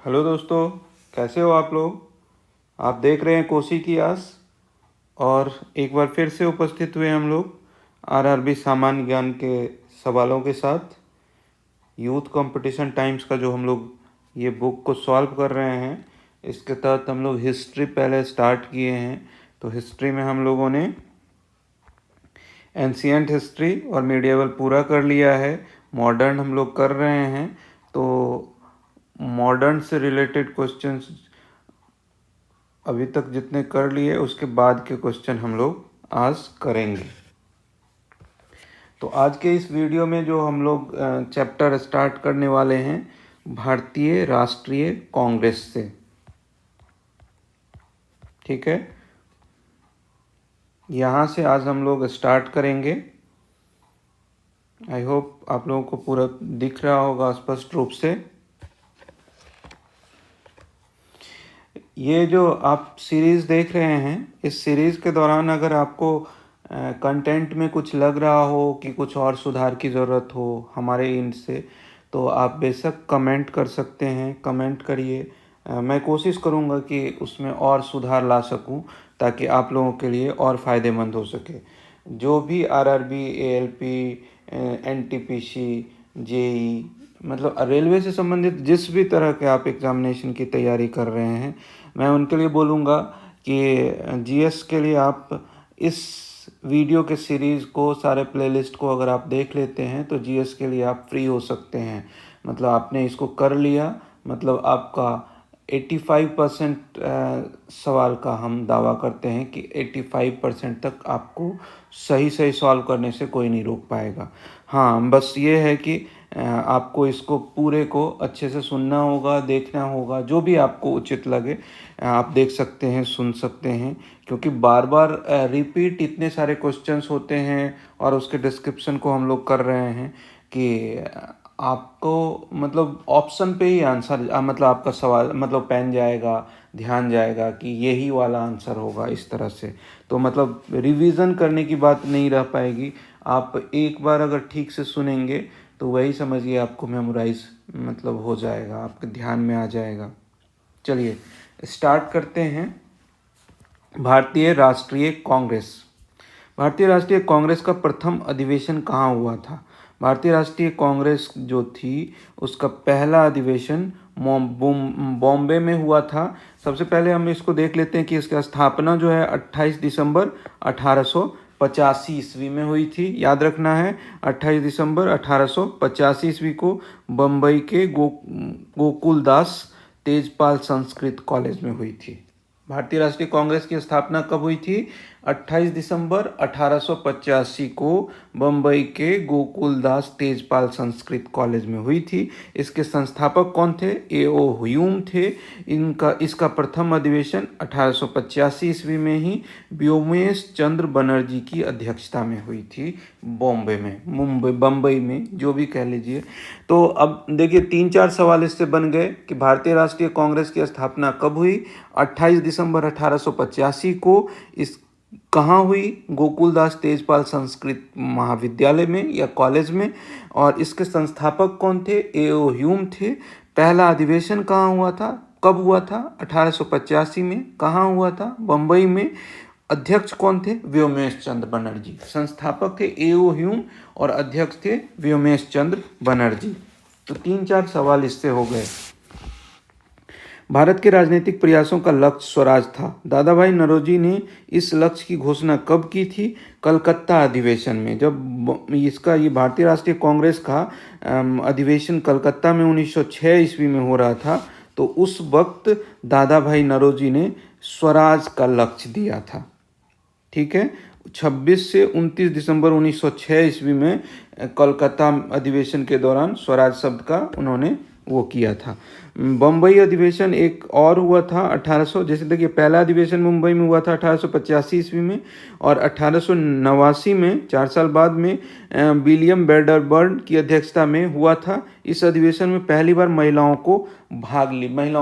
Hello दोस्तों, कैसे हो आप लोग। आप देख रहे हैं कोसी की आस। और एक बार फिर से उपस्थित हुए हम लोग आरआरबी सामान्य ज्ञान के सवालों के साथ। यूथ कंपटीशन टाइम्स का जो हम लोग ये बुक को सॉल्व कर रहे हैं, इसके तहत हम लोग हिस्ट्री पहले स्टार्ट किए हैं। तो हिस्ट्री में हम लोगों ने एंशियंट हिस्ट्री और मीडिएवल पूरा कर लिया है। मॉडर्न हम लोग कर रहे हैं। तो मॉडर्न से रिलेटेड क्वेश्चंस अभी तक जितने कर लिए, उसके बाद के क्वेश्चन हम लोग आज करेंगे। तो आज के इस वीडियो में जो हम लोग चैप्टर स्टार्ट करने वाले हैं, भारतीय राष्ट्रीय कांग्रेस से। ठीक है, यहाँ से आज हम लोग स्टार्ट करेंगे। आई होप आप लोगों को पूरा दिख रहा होगा स्पष्ट रूप से। ये जो आप सीरीज़ देख रहे हैं, इस सीरीज़ के दौरान अगर आपको कंटेंट में कुछ लग रहा हो कि कुछ और सुधार की ज़रूरत हो हमारे एंड से, तो आप बेशक कमेंट कर सकते हैं। कमेंट करिए, मैं कोशिश करूँगा कि उसमें और सुधार ला सकूँ, ताकि आप लोगों के लिए और फ़ायदेमंद हो सके। जो भी आरआरबी, एएलपी, एनटीपीसी, जेई, मतलब रेलवे से संबंधित जिस भी तरह के आप एग्ज़ामिनेशन की तैयारी कर रहे हैं, मैं उनके लिए बोलूँगा कि जीएस के लिए आप इस वीडियो के सीरीज़ को, सारे प्लेलिस्ट को अगर आप देख लेते हैं, तो जीएस के लिए आप फ्री हो सकते हैं। मतलब आपने इसको कर लिया, मतलब आपका 85% सवाल का हम दावा करते हैं कि 85% तक आपको सही सही सॉल्व करने से कोई नहीं रोक पाएगा। हाँ, बस ये है कि आपको इसको पूरे को अच्छे से सुनना होगा, देखना होगा। जो भी आपको उचित लगे आप देख सकते हैं, सुन सकते हैं, क्योंकि बार बार रिपीट इतने सारे क्वेश्चंस होते हैं और उसके डिस्क्रिप्शन को हम लोग कर रहे हैं कि आपको मतलब ऑप्शन पे ही आंसर, मतलब आपका सवाल मतलब पेन जाएगा, ध्यान जाएगा कि यही वाला आंसर होगा, इस तरह से। तो मतलब रिवीजन करने की बात नहीं रह पाएगी। आप एक बार अगर ठीक से सुनेंगे तो वही समझिए आपको मेमोराइज मतलब हो जाएगा, आपके ध्यान में आ जाएगा। चलिए स्टार्ट करते हैं। भारतीय राष्ट्रीय कांग्रेस। भारतीय राष्ट्रीय कांग्रेस का प्रथम अधिवेशन कहाँ हुआ था। भारतीय राष्ट्रीय कांग्रेस जो थी, उसका पहला अधिवेशन बॉम्बे में हुआ था। सबसे पहले हम इसको देख लेते हैं कि इसका स्थापना जो है 28 दिसंबर 1885 ईस्वी में हुई थी। याद रखना है, 28 दिसंबर 1885 ईस्वी को बम्बई के गोकुलदास तेजपाल संस्कृत कॉलेज में हुई थी। भारतीय राष्ट्रीय कांग्रेस की स्थापना कब हुई थी? 28 दिसंबर 1885 को बम्बई के गोकुलदास तेजपाल संस्कृत कॉलेज में हुई थी। इसके संस्थापक कौन थे? ए.ओ. ह्यूम थे। इसका प्रथम अधिवेशन 1885 ईस्वी में ही व्योमेश चंद्र बनर्जी की अध्यक्षता में हुई थी, बॉम्बे में, बम्बई में, जो भी कह लीजिए। तो अब देखिए 3-4 सवाल इससे बन गए कि भारतीय राष्ट्रीय कांग्रेस की स्थापना कब हुई? 28 दिसंबर 1885 को। इस कहाँ हुई? गोकुलदास तेजपाल संस्कृत महाविद्यालय में या कॉलेज में। और इसके संस्थापक कौन थे? ए.ओ. ह्यूम थे। पहला अधिवेशन कहाँ हुआ था? कब हुआ था? 1885 में। कहाँ हुआ था? बम्बई में। अध्यक्ष कौन थे? व्योमेश चंद्र बनर्जी। संस्थापक थे ए.ओ. ह्यूम और अध्यक्ष थे व्योमेश चंद्र बनर्जी। तो 3-4 सवाल इससे हो गए। भारत के राजनीतिक प्रयासों का लक्ष्य स्वराज था। दादा भाई नौरोजी ने इस लक्ष्य की घोषणा कब की थी? कलकत्ता अधिवेशन में। जब इसका ये भारतीय राष्ट्रीय कांग्रेस का अधिवेशन कलकत्ता में 1906 ईस्वी में हो रहा था, तो उस वक्त दादा भाई नौरोजी ने स्वराज का लक्ष्य दिया था। ठीक है, 26 से 29 दिसंबर 1906 ईस्वी में कोलकाता अधिवेशन के दौरान स्वराज शब्द का उन्होंने वो किया था। बम्बई अधिवेशन एक और हुआ था 1800, जैसे देखिए पहला अधिवेशन मुंबई में हुआ था 1885 ईस्वी में, और 1889 में 4 साल बाद में विलियम वेडरबर्न की अध्यक्षता में हुआ था। इस अधिवेशन में पहली बार महिलाओं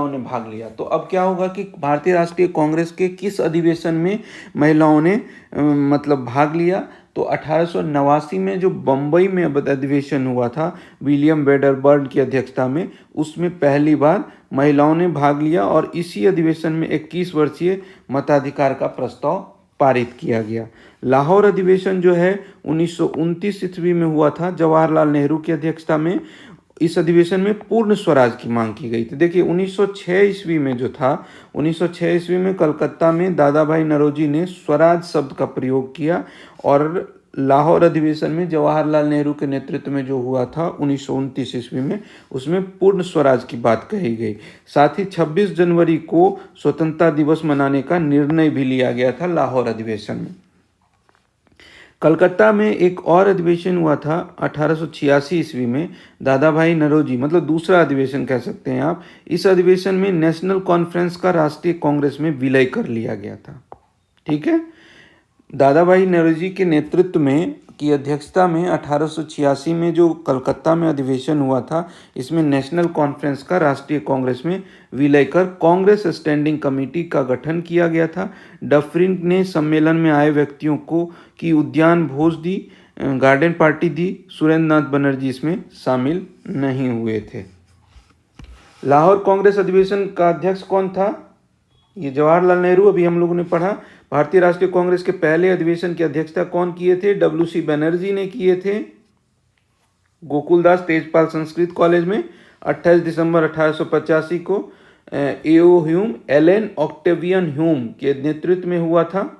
ने भाग लिया। तो अब क्या होगा कि भारतीय राष्ट्रीय कांग्रेस के किस अधिवेशन में महिलाओं ने मतलब भाग लिया? तो 1889 में जो बम्बई में अधिवेशन हुआ था विलियम वेडरबर्न की अध्यक्षता में, उसमें पहली बार महिलाओं ने भाग लिया और इसी अधिवेशन में 21 वर्षीय मताधिकार का प्रस्ताव पारित किया गया। लाहौर अधिवेशन जो है 1929 ईस्वी में हुआ था जवाहरलाल नेहरू की अध्यक्षता में। इस अधिवेशन में पूर्ण स्वराज की मांग की गई थी। देखिए 1906 ईस्वी में जो था, 1906 ईस्वी में कलकत्ता में दादा भाई नौरोजी ने स्वराज शब्द का प्रयोग किया और लाहौर अधिवेशन में जवाहरलाल नेहरू के नेतृत्व में जो हुआ था 1929 ईस्वी में, उसमें पूर्ण स्वराज की बात कही गई। साथ ही 26 जनवरी को स्वतंत्रता दिवस मनाने का निर्णय भी लिया गया था लाहौर अधिवेशन में। कलकत्ता में एक और अधिवेशन हुआ था 1886 ईस्वी में, दादा भाई नौरोजी, मतलब दूसरा अधिवेशन कह सकते हैं आप। इस अधिवेशन में नेशनल कॉन्फ्रेंस का राष्ट्रीय कांग्रेस में विलय कर लिया गया था। ठीक है, दादा भाई नौरोजी के नेतृत्व में की अध्यक्षता में 1886 में जो कलकत्ता में अधिवेशन हुआ था, इसमें नेशनल कॉन्फ्रेंस का राष्ट्रीय कांग्रेस में विलय कर कांग्रेस स्टैंडिंग कमेटी का गठन किया गया था। डफरिन ने सम्मेलन में आए व्यक्तियों को की उद्यान भोज दी, गार्डन पार्टी दी। सुरेंद्र नाथ बनर्जी इसमें शामिल नहीं हुए थे। लाहौर कांग्रेस अधिवेशन का अध्यक्ष कौन था? ये जवाहरलाल नेहरू, अभी हम लोगों ने पढ़ा। भारतीय राष्ट्रीय कांग्रेस के पहले अधिवेशन की अध्यक्षता कौन किए थे? डब्ल्यू.सी. बनर्जी ने किए थे, गोकुलदास तेजपाल संस्कृत कॉलेज में 28 दिसंबर 1885 को। A O. Hume, Allan Octavian Hume के नेतृत्व में हुआ था।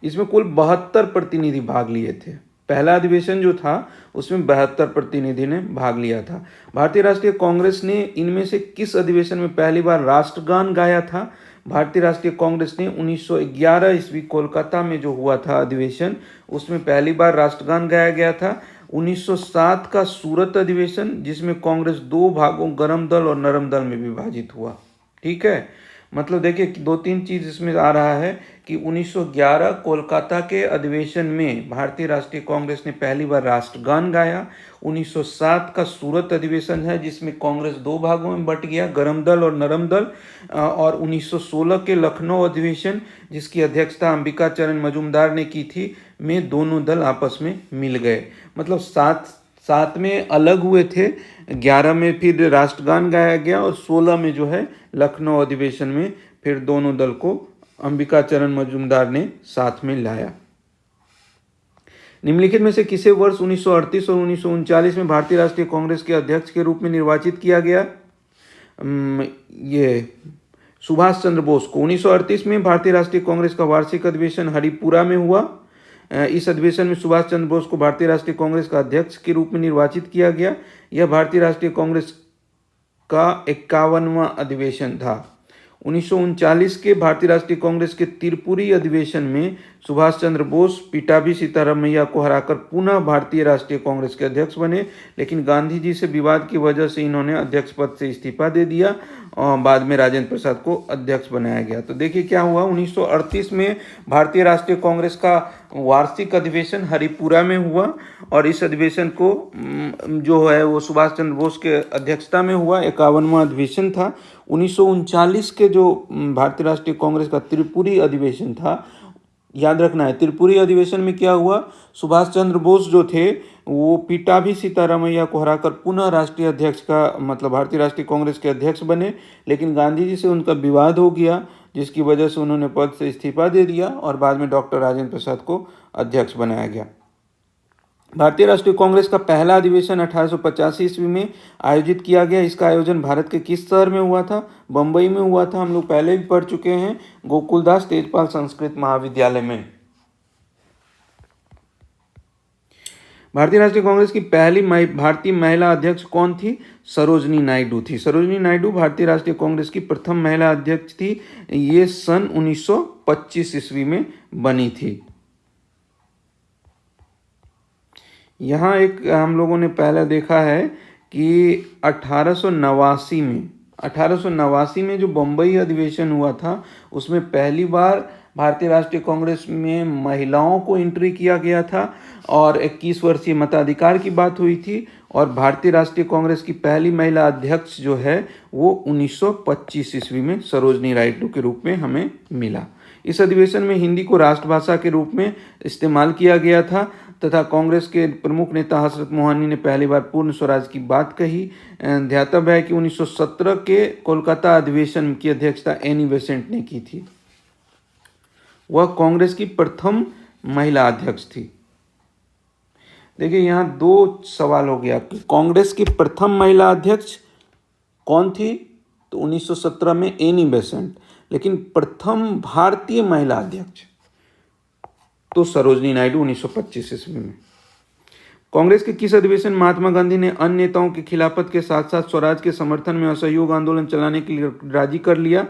इसमें कुल 72 प्रतिनिधि भाग लिए थे। पहला अधिवेशन जो था उसमें 72 प्रतिनिधि ने भाग लिया था। भारतीय राष्ट्रीय कांग्रेस ने इनमें से किस अधिवेशन में पहली बार राष्ट्रगान गाया था? भारतीय राष्ट्रीय कांग्रेस ने 1911 ईस्वी कोलकाता में जो हुआ था अधिवेशन, उसमें पहली बार राष्ट्रगान गाया गया था। 1907 का सूरत अधिवेशन, जिसमें कांग्रेस दो भागों गरम दल और नरम दल में विभाजित हुआ। ठीक है, मतलब देखिए 2-3 चीज इसमें आ रहा है कि 1911 कोलकाता के अधिवेशन में भारतीय राष्ट्रीय कांग्रेस ने पहली बार राष्ट्रगान गाया। 1907 का सूरत अधिवेशन है जिसमें कांग्रेस दो भागों में बट गया, गरम दल और नरम दल। और 1916 के लखनऊ अधिवेशन, जिसकी अध्यक्षता अंबिका चरण मजूमदार ने की थी, में दोनों दल आपस में मिल गए। मतलब सात में अलग हुए थे, 11 में फिर राष्ट्रगान गाया गया और 16 में जो है लखनऊ अधिवेशन में फिर दोनों दल को अंबिका चरण मजूमदार ने साथ में लाया। निम्नलिखित में से किसे वर्ष 1938 और 1939 में भारतीय राष्ट्रीय कांग्रेस के अध्यक्ष के रूप में निर्वाचित किया गया? ये सुभाष चंद्र बोस को। 1938 में भारतीय राष्ट्रीय कांग्रेस का वार्षिक अधिवेशन हरिपुरा में हुआ। इस अधिवेशन में सुभाष चंद्र बोस को भारतीय राष्ट्रीय कांग्रेस का अध्यक्ष के रूप में निर्वाचित किया गया। यह भारतीय राष्ट्रीय कांग्रेस का 51वां अधिवेशन था। 1939 के भारतीय राष्ट्रीय कांग्रेस के त्रिपुरी अधिवेशन में सुभाष चंद्र बोस पीटाभी सीतारामैया को हराकर पुनः भारतीय राष्ट्रीय कांग्रेस के अध्यक्ष बने, लेकिन गांधी जी से विवाद की वजह से इन्होंने अध्यक्ष पद से इस्तीफा दे दिया और बाद में राजेंद्र प्रसाद को अध्यक्ष बनाया गया। तो देखिए क्या हुआ, 1938 में भारतीय राष्ट्रीय कांग्रेस का वार्षिक अधिवेशन हरिपुरा में हुआ और इस अधिवेशन को जो है वो सुभाष चंद्र बोस के अध्यक्षता में हुआ, 51वां अधिवेशन था। 1939 के जो भारतीय राष्ट्रीय कांग्रेस का त्रिपुरी अधिवेशन था, याद रखना है, त्रिपुरी अधिवेशन में क्या हुआ, सुभाष चंद्र बोस जो थे वो पीटाभी सीतारामैया को हराकर पुनः राष्ट्रीय अध्यक्ष का मतलब भारतीय राष्ट्रीय कांग्रेस के अध्यक्ष बने, लेकिन गांधी जी से उनका विवाद हो गया जिसकी वजह से उन्होंने पद से इस्तीफा दे दिया और बाद में डॉक्टर राजेंद्र प्रसाद को अध्यक्ष बनाया गया। भारतीय राष्ट्रीय कांग्रेस का पहला अधिवेशन 1885 ईस्वी में आयोजित किया गया। इसका आयोजन भारत के किस शहर में हुआ था? बम्बई में हुआ था। हम लोग पहले भी पढ़ चुके हैं, गोकुलदास तेजपाल संस्कृत महाविद्यालय में। भारतीय राष्ट्रीय कांग्रेस की पहली भारतीय महिला अध्यक्ष कौन थी? सरोजनी नायडू थी। सरोजनी नायडू भारतीय राष्ट्रीय कांग्रेस की प्रथम महिला अध्यक्ष थी। ये सन 1925 ईस्वी में बनी थी। यहाँ एक हम लोगों ने पहले देखा है कि 1889 में जो बम्बई अधिवेशन हुआ था उसमें पहली बार भारतीय राष्ट्रीय कांग्रेस में महिलाओं को एंट्री किया गया था और 21 वर्षीय मताधिकार की बात हुई थी। और भारतीय राष्ट्रीय कांग्रेस की पहली महिला अध्यक्ष जो है वो 1925 ईस्वी में सरोजनी नायडू के रूप में हमें मिला। इस अधिवेशन में हिंदी को राष्ट्रभाषा के रूप में इस्तेमाल किया गया था तथा कांग्रेस के प्रमुख नेता हजरत मोहनी ने पहली बार पूर्ण स्वराज की बात कही। ध्यातव्य है कि 1917 के कोलकाता अधिवेशन की अध्यक्षता एनी बेसेंट ने की थी। वह कांग्रेस की प्रथम महिला अध्यक्ष थी। देखिए यहाँ दो सवाल हो गया कि कांग्रेस की प्रथम महिला अध्यक्ष कौन थी, तो 1917 में एनी बेसेंट, लेकिन प्रथम भारतीय महिला अध्यक्ष तो सरोजनी नायडू 1925 ईस्वी में। कांग्रेस के किस अधिवेशन महात्मा गांधी ने अन्य नेताओं के खिलाफत के साथ साथ स्वराज के समर्थन में असहयोग आंदोलन चलाने के लिए राजी कर लिया?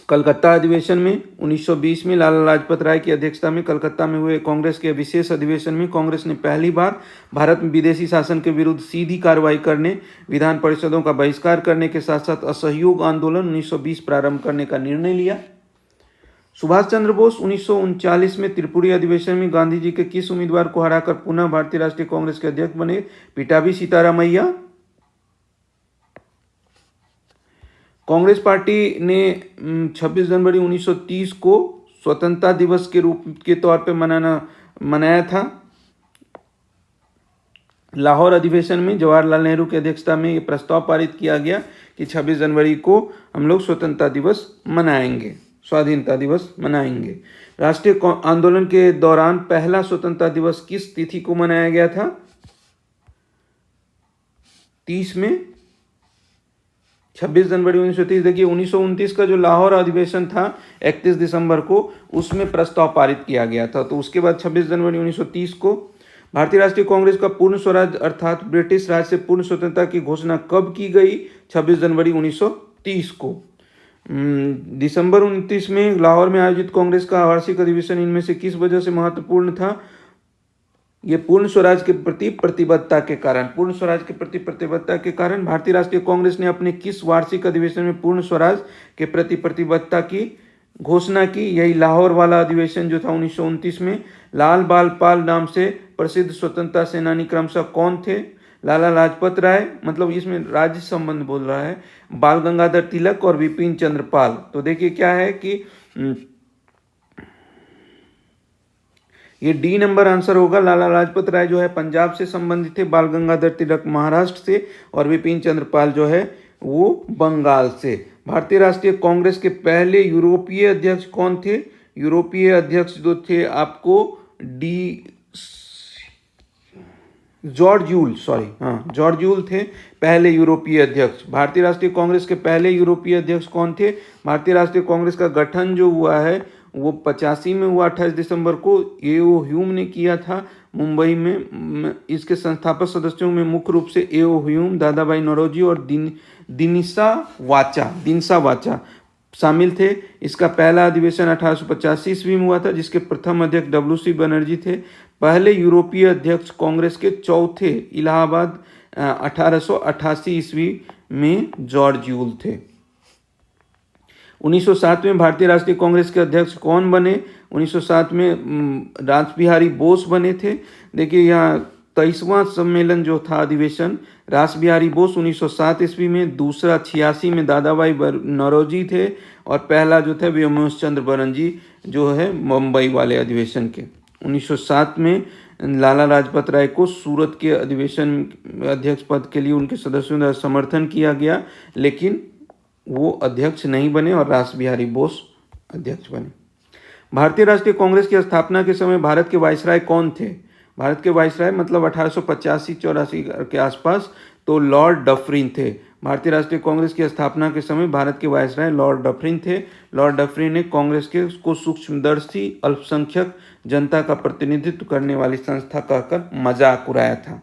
कलकत्ता अधिवेशन में 1920 में लाला लाजपत राय की अध्यक्षता में कलकत्ता में हुए कांग्रेस के विशेष अधिवेशन में कांग्रेस ने पहली बार भारत में विदेशी शासन के विरुद्ध सीधी कार्रवाई करने, विधान परिषदों का बहिष्कार करने के साथ साथ असहयोग आंदोलन 1920 प्रारंभ करने का निर्णय लिया। सुभाष चंद्र बोस 1939 में त्रिपुरी अधिवेशन में गांधी जी के किस उम्मीदवार को हराकर पुनः भारतीय राष्ट्रीय कांग्रेस के अध्यक्ष बने? पिटाभी सीतारामैया। कांग्रेस पार्टी ने 26 जनवरी 1930 को स्वतंत्रता दिवस के रूप के तौर पे मनाया था। लाहौर अधिवेशन में जवाहरलाल नेहरू की अध्यक्षता में ये प्रस्ताव पारित किया गया कि 26 जनवरी को हम लोग स्वतंत्रता दिवस मनाएंगे, स्वाधीनता दिवस मनाएंगे। राष्ट्रीय आंदोलन के दौरान पहला स्वतंत्रता दिवस किस तिथि को मनाया गया था? 30 में 26 जनवरी 1930। देखिए 1929 का जो लाहौर अधिवेशन था 31 दिसंबर को, उसमें प्रस्ताव पारित किया गया था। तो उसके बाद 26 जनवरी 1930 को भारतीय राष्ट्रीय कांग्रेस का पूर्ण स्वराज अर्थात ब्रिटिश राज से पूर्ण स्वतंत्रता की घोषणा कब की गई? 26 जनवरी 1930 को। दिसंबर 29 में लाहौर में आयोजित कांग्रेस का वार्षिक अधिवेशन इनमें से किस वजह से महत्वपूर्ण था? ये पूर्ण स्वराज के प्रति प्रतिबद्धता के कारण, पूर्ण स्वराज के प्रति प्रतिबद्धता के कारण भारतीय राष्ट्रीय कांग्रेस ने अपने किस वार्षिक अधिवेशन में पूर्ण स्वराज के प्रति प्रतिबद्धता की घोषणा की? यही लाहौर वाला अधिवेशन जो था 1929 में। लाल बाल पाल नाम से प्रसिद्ध स्वतंत्रता सेनानी क्रमशः कौन थे? लाला लाजपत राय, मतलब इसमें राज्य संबंध बोल रहा है, बाल गंगाधर तिलक और विपिन चंद्र पाल। तो देखिए क्या है कि ये डी नंबर आंसर होगा। लाला लाजपत राय जो है पंजाब से संबंधित थे, बाल गंगाधर तिलक महाराष्ट्र से और विपिन चंद्र पाल जो है वो बंगाल से। भारतीय राष्ट्रीय कांग्रेस के पहले यूरोपीय अध्यक्ष कौन थे? यूरोपीय अध्यक्ष जो थे आपको जॉर्ज यूल थे पहले यूरोपीय अध्यक्ष। भारतीय राष्ट्रीय कांग्रेस के पहले यूरोपीय अध्यक्ष कौन थे? भारतीय राष्ट्रीय कांग्रेस का गठन जो हुआ है वो 85 में हुआ, 28 दिसंबर को ए.ओ. ह्यूम ने किया था मुंबई में। इसके संस्थापक सदस्यों में मुख्य रूप से ए.ओ. ह्यूम, दादाभाई नौरोजी और दिनसा वाचा शामिल थे। इसका पहला अधिवेशन 1885 ईस्वी में हुआ था, जिसके प्रथम अध्यक्ष डब्ल्यू.सी. बनर्जी थे। पहले यूरोपीय अध्यक्ष कांग्रेस के चौथे इलाहाबाद 1888 ईस्वी में जॉर्ज यूल थे। 1907 में भारतीय राष्ट्रीय कांग्रेस के अध्यक्ष कौन बने? 1907 में रासबिहारी बोस बने थे। देखिए यहाँ 23वां सम्मेलन जो था अधिवेशन, रासबिहारी बोस 1907 ईस्वी में, दूसरा 86 में दादाभाई नौरोजी थे और पहला जो था व्योमेश चंद्र बनर्जी जो है मुंबई वाले अधिवेशन के। 1907 में लाला लाजपत राय को सूरत के अधिवेशन अध्यक्ष पद के लिए उनके सदस्यों द्वारा समर्थन किया गया, लेकिन वो अध्यक्ष नहीं बने और रासबिहारी बोस अध्यक्ष बने। भारतीय राष्ट्रीय कांग्रेस की स्थापना के समय भारत के वायसराय कौन थे? भारत के वायसराय मतलब 1885-84 के आसपास तो लॉर्ड डफरिन थे। भारतीय राष्ट्रीय कांग्रेस की स्थापना के समय भारत के वायसराय लॉर्ड डफरिन थे। लॉर्ड डफरिन ने कांग्रेस को सूक्ष्मदर्शी अल्पसंख्यक जनता का प्रतिनिधित्व करने वाली संस्था कहकर मजाक उड़ाया था।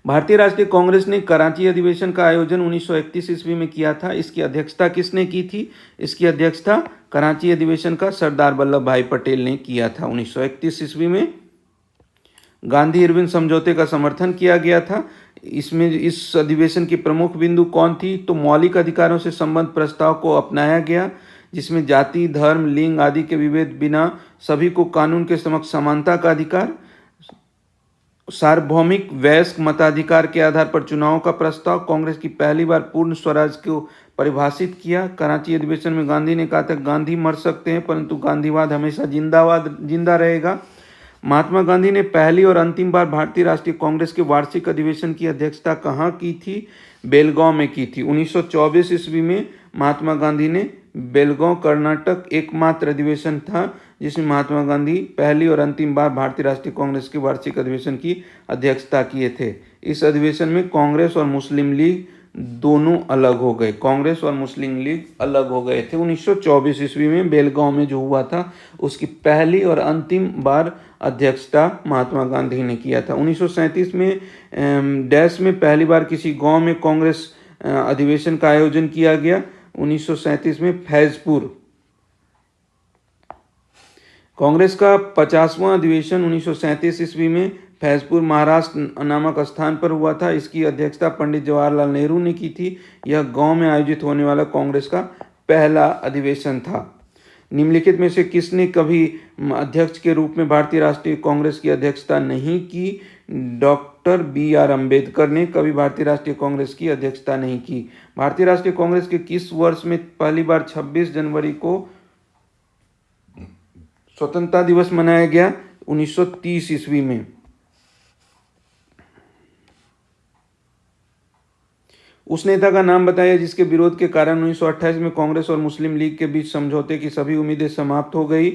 भारतीय राष्ट्रीय कांग्रेस ने कराची अधिवेशन का आयोजन 1931 ईस्वी में किया था। इसकी अध्यक्षता किसने की थी? इसकी अध्यक्षता कराची अधिवेशन का सरदार वल्लभ भाई पटेल ने किया था 1931 ईस्वी में। गांधी इरविन समझौते का समर्थन किया गया था। इसमें इस अधिवेशन की प्रमुख बिंदु कौन थी? तो मौलिक अधिकारों से संबंध प्रस्ताव को अपनाया गया, जिसमें जाति, धर्म, लिंग आदि के विभेद बिना सभी को कानून के समक्ष समानता का अधिकार, सार्वभौमिक वयस्क मताधिकार के आधार पर चुनाव का प्रस्ताव, कांग्रेस की पहली बार पूर्ण स्वराज को परिभाषित किया। कराची अधिवेशन में गांधी ने कहा था गांधी मर सकते हैं परंतु गांधीवाद हमेशा जिंदा रहेगा। महात्मा गांधी ने पहली और अंतिम बार भारतीय राष्ट्रीय कांग्रेस के वार्षिक अधिवेशन की अध्यक्षता कहाँ की थी? बेलगांव में की थी। 1924 ईस्वी में महात्मा गांधी ने बेलगांव कर्नाटक एकमात्र अधिवेशन था जिसमें महात्मा गांधी पहली और अंतिम बार भारतीय राष्ट्रीय कांग्रेस के वार्षिक अधिवेशन की अध्यक्षता किए थे। इस अधिवेशन में कांग्रेस और मुस्लिम लीग दोनों अलग हो गए, कांग्रेस और मुस्लिम लीग अलग हो गए थे। 1924 ईस्वी में बेलगांव में जो हुआ था उसकी पहली और अंतिम बार अध्यक्षता महात्मा गांधी ने किया था। 1937 में डैश में पहली बार किसी गांव में कांग्रेस अधिवेशन का आयोजन किया गया। 1937 में फैजपुर कांग्रेस का 50वां अधिवेशन 1937 ईस्वी में फैजपुर महाराष्ट्र नामक स्थान पर हुआ था। इसकी अध्यक्षता पंडित जवाहरलाल नेहरू ने की थी। यह गांव में आयोजित होने वाला कांग्रेस का पहला अधिवेशन था। निम्नलिखित में से किसने कभी अध्यक्ष के रूप में भारतीय राष्ट्रीय कांग्रेस की अध्यक्षता नहीं की? डॉक्टर BR अम्बेडकर ने कभी भारतीय राष्ट्रीय कांग्रेस की अध्यक्षता नहीं की। भारतीय राष्ट्रीय कांग्रेस के किस वर्ष में पहली बार 26 जनवरी को स्वतंत्रता दिवस मनाया गया? 1930 ईस्वी में। उस नेता का नाम बताइए जिसके विरोध के कारण 1928 में कांग्रेस और मुस्लिम लीग के बीच समझौते की सभी उम्मीदें समाप्त हो गई।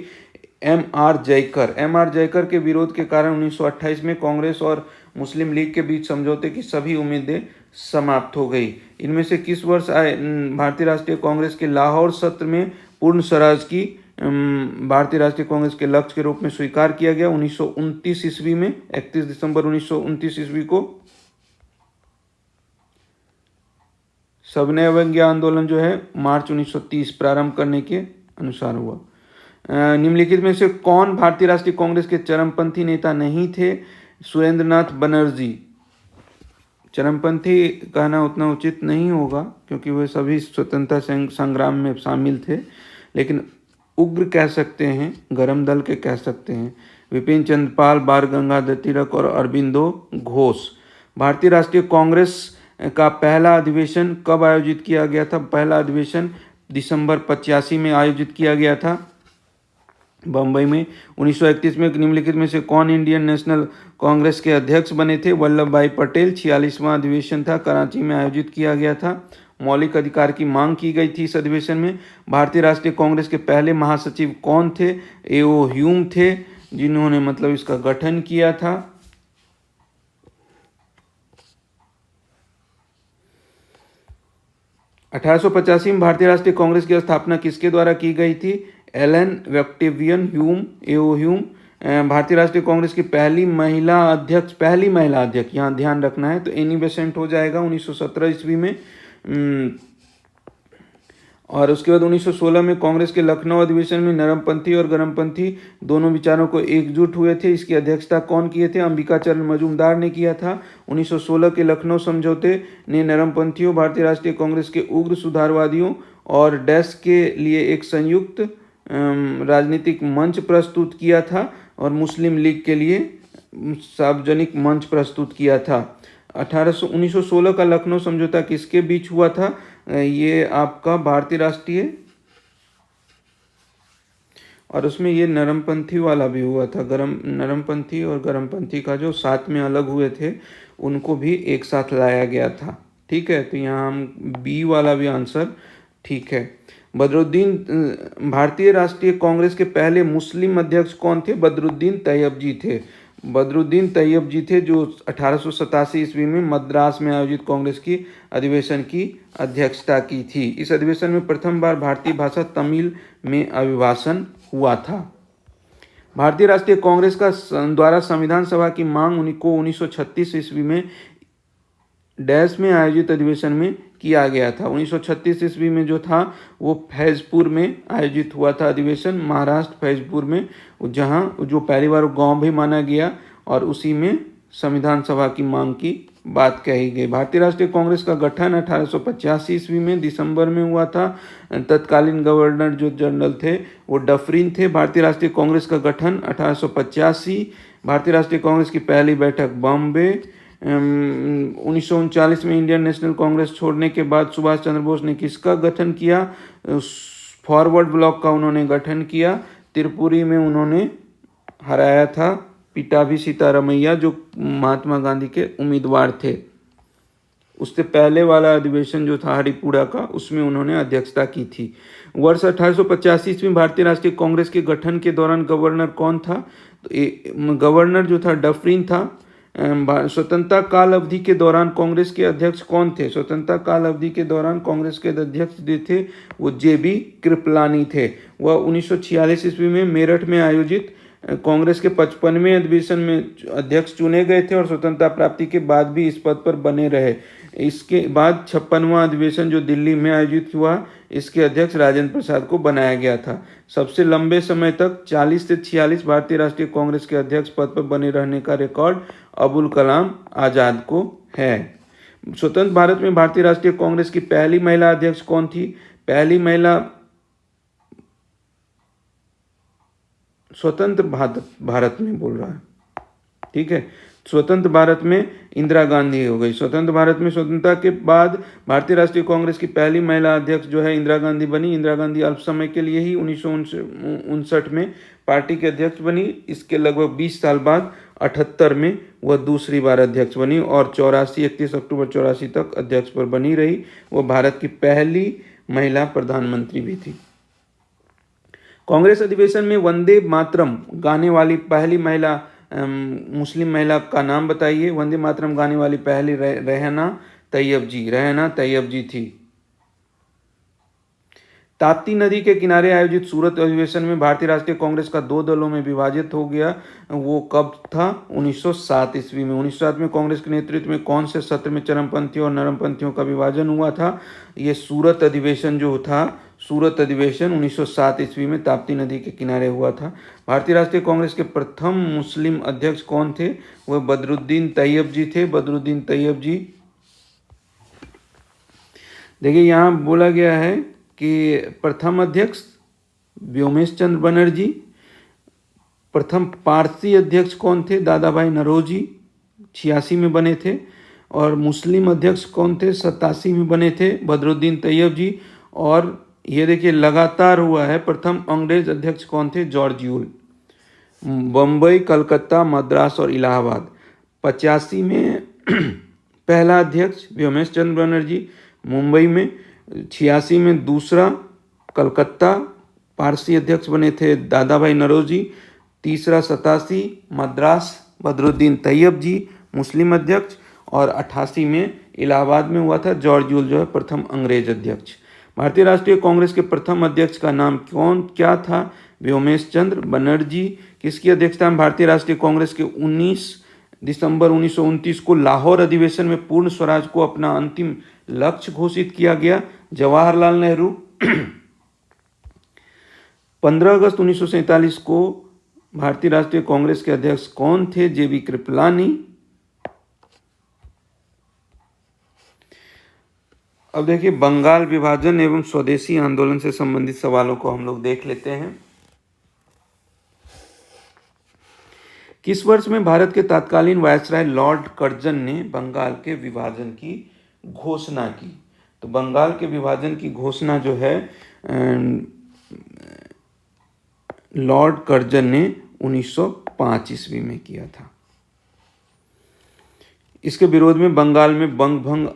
MR जयकर। MR जयकर के विरोध के कारण 1928 में कांग्रेस और मुस्लिम लीग के बीच समझौते की सभी उम्मीदें समाप्त हो गई। इनमें से किस वर्ष भारतीय राष्ट्रीय कांग्रेस के लाहौर सत्र में पूर्ण स्वराज की भारतीय राष्ट्रीय कांग्रेस के लक्ष्य के रूप में स्वीकार किया गया? 1929 ईस्वी में। 31 दिसंबर 1929 ईस्वी को सविनय अवज्ञा आंदोलन जो है मार्च 1930 प्रारंभ करने के अनुसार हुआ। निम्नलिखित में से कौन भारतीय राष्ट्रीय कांग्रेस के चरमपंथी नेता नहीं थे? सुरेंद्रनाथ बनर्जी। चरमपंथी कहना उतना उचित नहीं होगा क्योंकि वे सभी स्वतंत्रता संग्राम में शामिल थे, लेकिन उग्र कह सकते हैं, गरम दल के कह सकते हैं। विपिन चंद्र पाल, बाल गंगाधर तिलक और अरबिंदो घोष। भारतीय राष्ट्रीय कांग्रेस का पहला अधिवेशन कब आयोजित किया गया था? पहला अधिवेशन दिसंबर 85 में आयोजित किया गया था बम्बई में। 1931 में निम्नलिखित में से कौन इंडियन नेशनल कांग्रेस के अध्यक्ष बने थे? वल्लभ भाई पटेल। 46वां अधिवेशन था, कराची में आयोजित किया गया था। मौलिक अधिकार की मांग की गई थी इस अधिवेशन में। भारतीय राष्ट्रीय कांग्रेस के पहले महासचिव कौन थे? A.O. ह्यूम थे जिन्होंने इसका गठन किया था। अठारह में भारतीय राष्ट्रीय कांग्रेस की स्थापना किसके द्वारा की गई थी? Allan Octavian Hume, A.O. Hume. भारतीय राष्ट्रीय कांग्रेस की पहली महिला अध्यक्ष यहाँ ध्यान रखना है तो एनी बेसेंट हो जाएगा 1917 ईस्वी में। और उसके बाद 1916 में कांग्रेस के लखनऊ अधिवेशन में नरमपंथी और गरमपंथी दोनों विचारों को एकजुट हुए थे। इसकी अध्यक्षता कौन किए थे? अंबिकाचरण मजूमदार ने किया था। 1916 के लखनऊ समझौते ने नरमपंथियों, भारतीय राष्ट्रीय कांग्रेस के उग्र सुधारवादियों और डैश के लिए एक संयुक्त राजनीतिक मंच प्रस्तुत किया था और मुस्लिम लीग के लिए सार्वजनिक मंच प्रस्तुत किया था। 1916 का लखनऊ समझौता किसके बीच हुआ था? ये आपका भारतीय राष्ट्रीय और उसमें ये नरमपंथी वाला भी हुआ था। नरमपंथी और गरमपंथी का जो साथ में अलग हुए थे उनको भी एक साथ लाया गया था। ठीक है, तो यहाँ हम बी वाला भी आंसर ठीक है। भारतीय राष्ट्रीय कांग्रेस के पहले मुस्लिम अध्यक्ष कौन थे? बदरुद्दीन तैयब जी थे। बदरुद्दीन तैयब जी थे जो 1887 ईस्वी में मद्रास में आयोजित कांग्रेस की अधिवेशन की अध्यक्षता की थी। इस अधिवेशन में प्रथम बार भारतीय भाषा तमिल में अभिभाषण हुआ था। भारतीय राष्ट्रीय कांग्रेस का द्वारा संविधान सभा की मांग को 1936 ईस्वी में डैश में आयोजित अधिवेशन में किया गया था। 1936 ईस्वी में जो था वो फैजपुर में आयोजित हुआ था अधिवेशन, महाराष्ट्र फैजपुर में, जहां जो पहली बार गांव भी माना गया और उसी में संविधान सभा की मांग की बात कही गई। भारतीय राष्ट्रीय कांग्रेस का गठन 1885 ईस्वी में दिसंबर में हुआ था। तत्कालीन गवर्नर जो जनरल थे वो डफरिन थे। भारतीय राष्ट्रीय कांग्रेस का गठन 1885। भारतीय राष्ट्रीय कांग्रेस की पहली बैठक बॉम्बे। 1939 में इंडियन नेशनल कांग्रेस छोड़ने के बाद सुभाष चंद्र बोस ने किसका गठन किया? फॉरवर्ड ब्लॉक का उन्होंने गठन किया। त्रिपुरी में उन्होंने हराया था पिटाभी सीतारमैया जो महात्मा गांधी के उम्मीदवार थे। उससे पहले वाला अधिवेशन जो था हरिपुरा का, उसमें उन्होंने अध्यक्षता की थी। वर्ष 1885 ईस्वी में भारतीय राष्ट्रीय कांग्रेस के गठन के दौरान गवर्नर कौन था? तो गवर्नर जो था डफरिन था। स्वतंत्रता काल अवधि के दौरान कांग्रेस के अध्यक्ष कौन थे? स्वतंत्रता काल अवधि के दौरान कांग्रेस के अध्यक्ष जो थे वो JB कृपलानी थे। वह 1946 ईस्वी में मेरठ में आयोजित कांग्रेस के 55वें अधिवेशन में अध्यक्ष चुने गए थे और स्वतंत्रता प्राप्ति के बाद भी इस पद पर बने रहे। इसके बाद 56वां अधिवेशन जो दिल्ली में आयोजित हुआ, इसके अध्यक्ष राजेंद्र प्रसाद को बनाया गया था। सबसे लंबे समय तक 40 से 46 भारतीय राष्ट्रीय कांग्रेस के अध्यक्ष पद पर बने रहने का रिकॉर्ड अबुल कलाम आजाद को है। स्वतंत्र भारत में भारतीय राष्ट्रीय कांग्रेस की पहली महिला अध्यक्ष कौन थी? पहली महिला स्वतंत्र भारत में बोल रहा है, ठीक है। स्वतंत्र भारत में इंदिरा गांधी हो गई। स्वतंत्र भारत में स्वतंत्रता के बाद भारतीय राष्ट्रीय कांग्रेस की पहली महिला अध्यक्ष जो है इंदिरा गांधी बनी। इंदिरा गांधी अल्प समय के लिए ही 1959 में पार्टी के अध्यक्ष बनी। इसके लगभग 20 साल बाद 78 में वह दूसरी बार अध्यक्ष बनी और 31 अक्टूबर 84 तक अध्यक्ष पर बनी रही। वह भारत की पहली महिला प्रधानमंत्री भी थी। कांग्रेस अधिवेशन में वंदे मातरम गाने वाली पहली महिला मुस्लिम महिला का नाम बताइए। वंदे मातरम गाने वाली पहली रेहाना तैयब जी थी। ताप्ती नदी के किनारे आयोजित सूरत अधिवेशन में भारतीय राष्ट्रीय कांग्रेस का 2 दलों में विभाजित हो गया। वो कब था? 1907 ईस्वी में। 1907 में कांग्रेस के नेतृत्व में कौन से सत्र में चरमपंथियों और नरमपंथियों का विभाजन हुआ था? ये सूरत अधिवेशन जो था, सूरत अधिवेशन 1907 ईस्वी में ताप्ती नदी के किनारे हुआ था। भारतीय राष्ट्रीय कांग्रेस के प्रथम मुस्लिम अध्यक्ष कौन थे? वह बदरुद्दीन तैयब जी थे। बदरुद्दीन तैयब जी, देखिए यहाँ बोला गया है कि प्रथम अध्यक्ष व्योमेश चंद्र बनर्जी। प्रथम पारसी अध्यक्ष कौन थे? दादा भाई नौरोजी 86 में बने थे। और मुस्लिम अध्यक्ष कौन थे? 87 में बने थे, बदरुद्दीन तैयब जी। और ये देखिए लगातार हुआ है। प्रथम अंग्रेज अध्यक्ष कौन थे? George Yule. बम्बई, कलकत्ता, मद्रास और इलाहाबाद। 85 में पहला अध्यक्ष व्योमेश चंद्र बनर्जी मुंबई में। 86 में दूसरा कलकत्ता पारसी अध्यक्ष बने थे दादा भाई नौरोजी। तीसरा 87 मद्रास बदरुद्दीन तैयब जी मुस्लिम अध्यक्ष। और 88 में इलाहाबाद में हुआ था जॉर्ज यूल जो है प्रथम अंग्रेज अध्यक्ष। भारतीय राष्ट्रीय कांग्रेस के प्रथम अध्यक्ष का नाम क्या था? व्योमेश चंद्र बनर्जी। किसकी अध्यक्षता में भारतीय राष्ट्रीय कांग्रेस के 19 दिसंबर 1929 को लाहौर अधिवेशन में पूर्ण स्वराज को अपना अंतिम लक्ष्य घोषित किया गया? जवाहरलाल नेहरू। 15 अगस्त 1947 को भारतीय राष्ट्रीय कांग्रेस के अध्यक्ष कौन थे? JB कृपलानी। अब देखिए बंगाल विभाजन एवं स्वदेशी आंदोलन से संबंधित सवालों को हम लोग देख लेते हैं। किस वर्ष में भारत के तत्कालीन वायसराय लॉर्ड कर्जन ने बंगाल के विभाजन की घोषणा की? तो बंगाल के विभाजन की घोषणा जो है लॉर्ड कर्जन ने 1905 ईस्वी में किया था। इसके विरोध में बंगाल में बंग भंग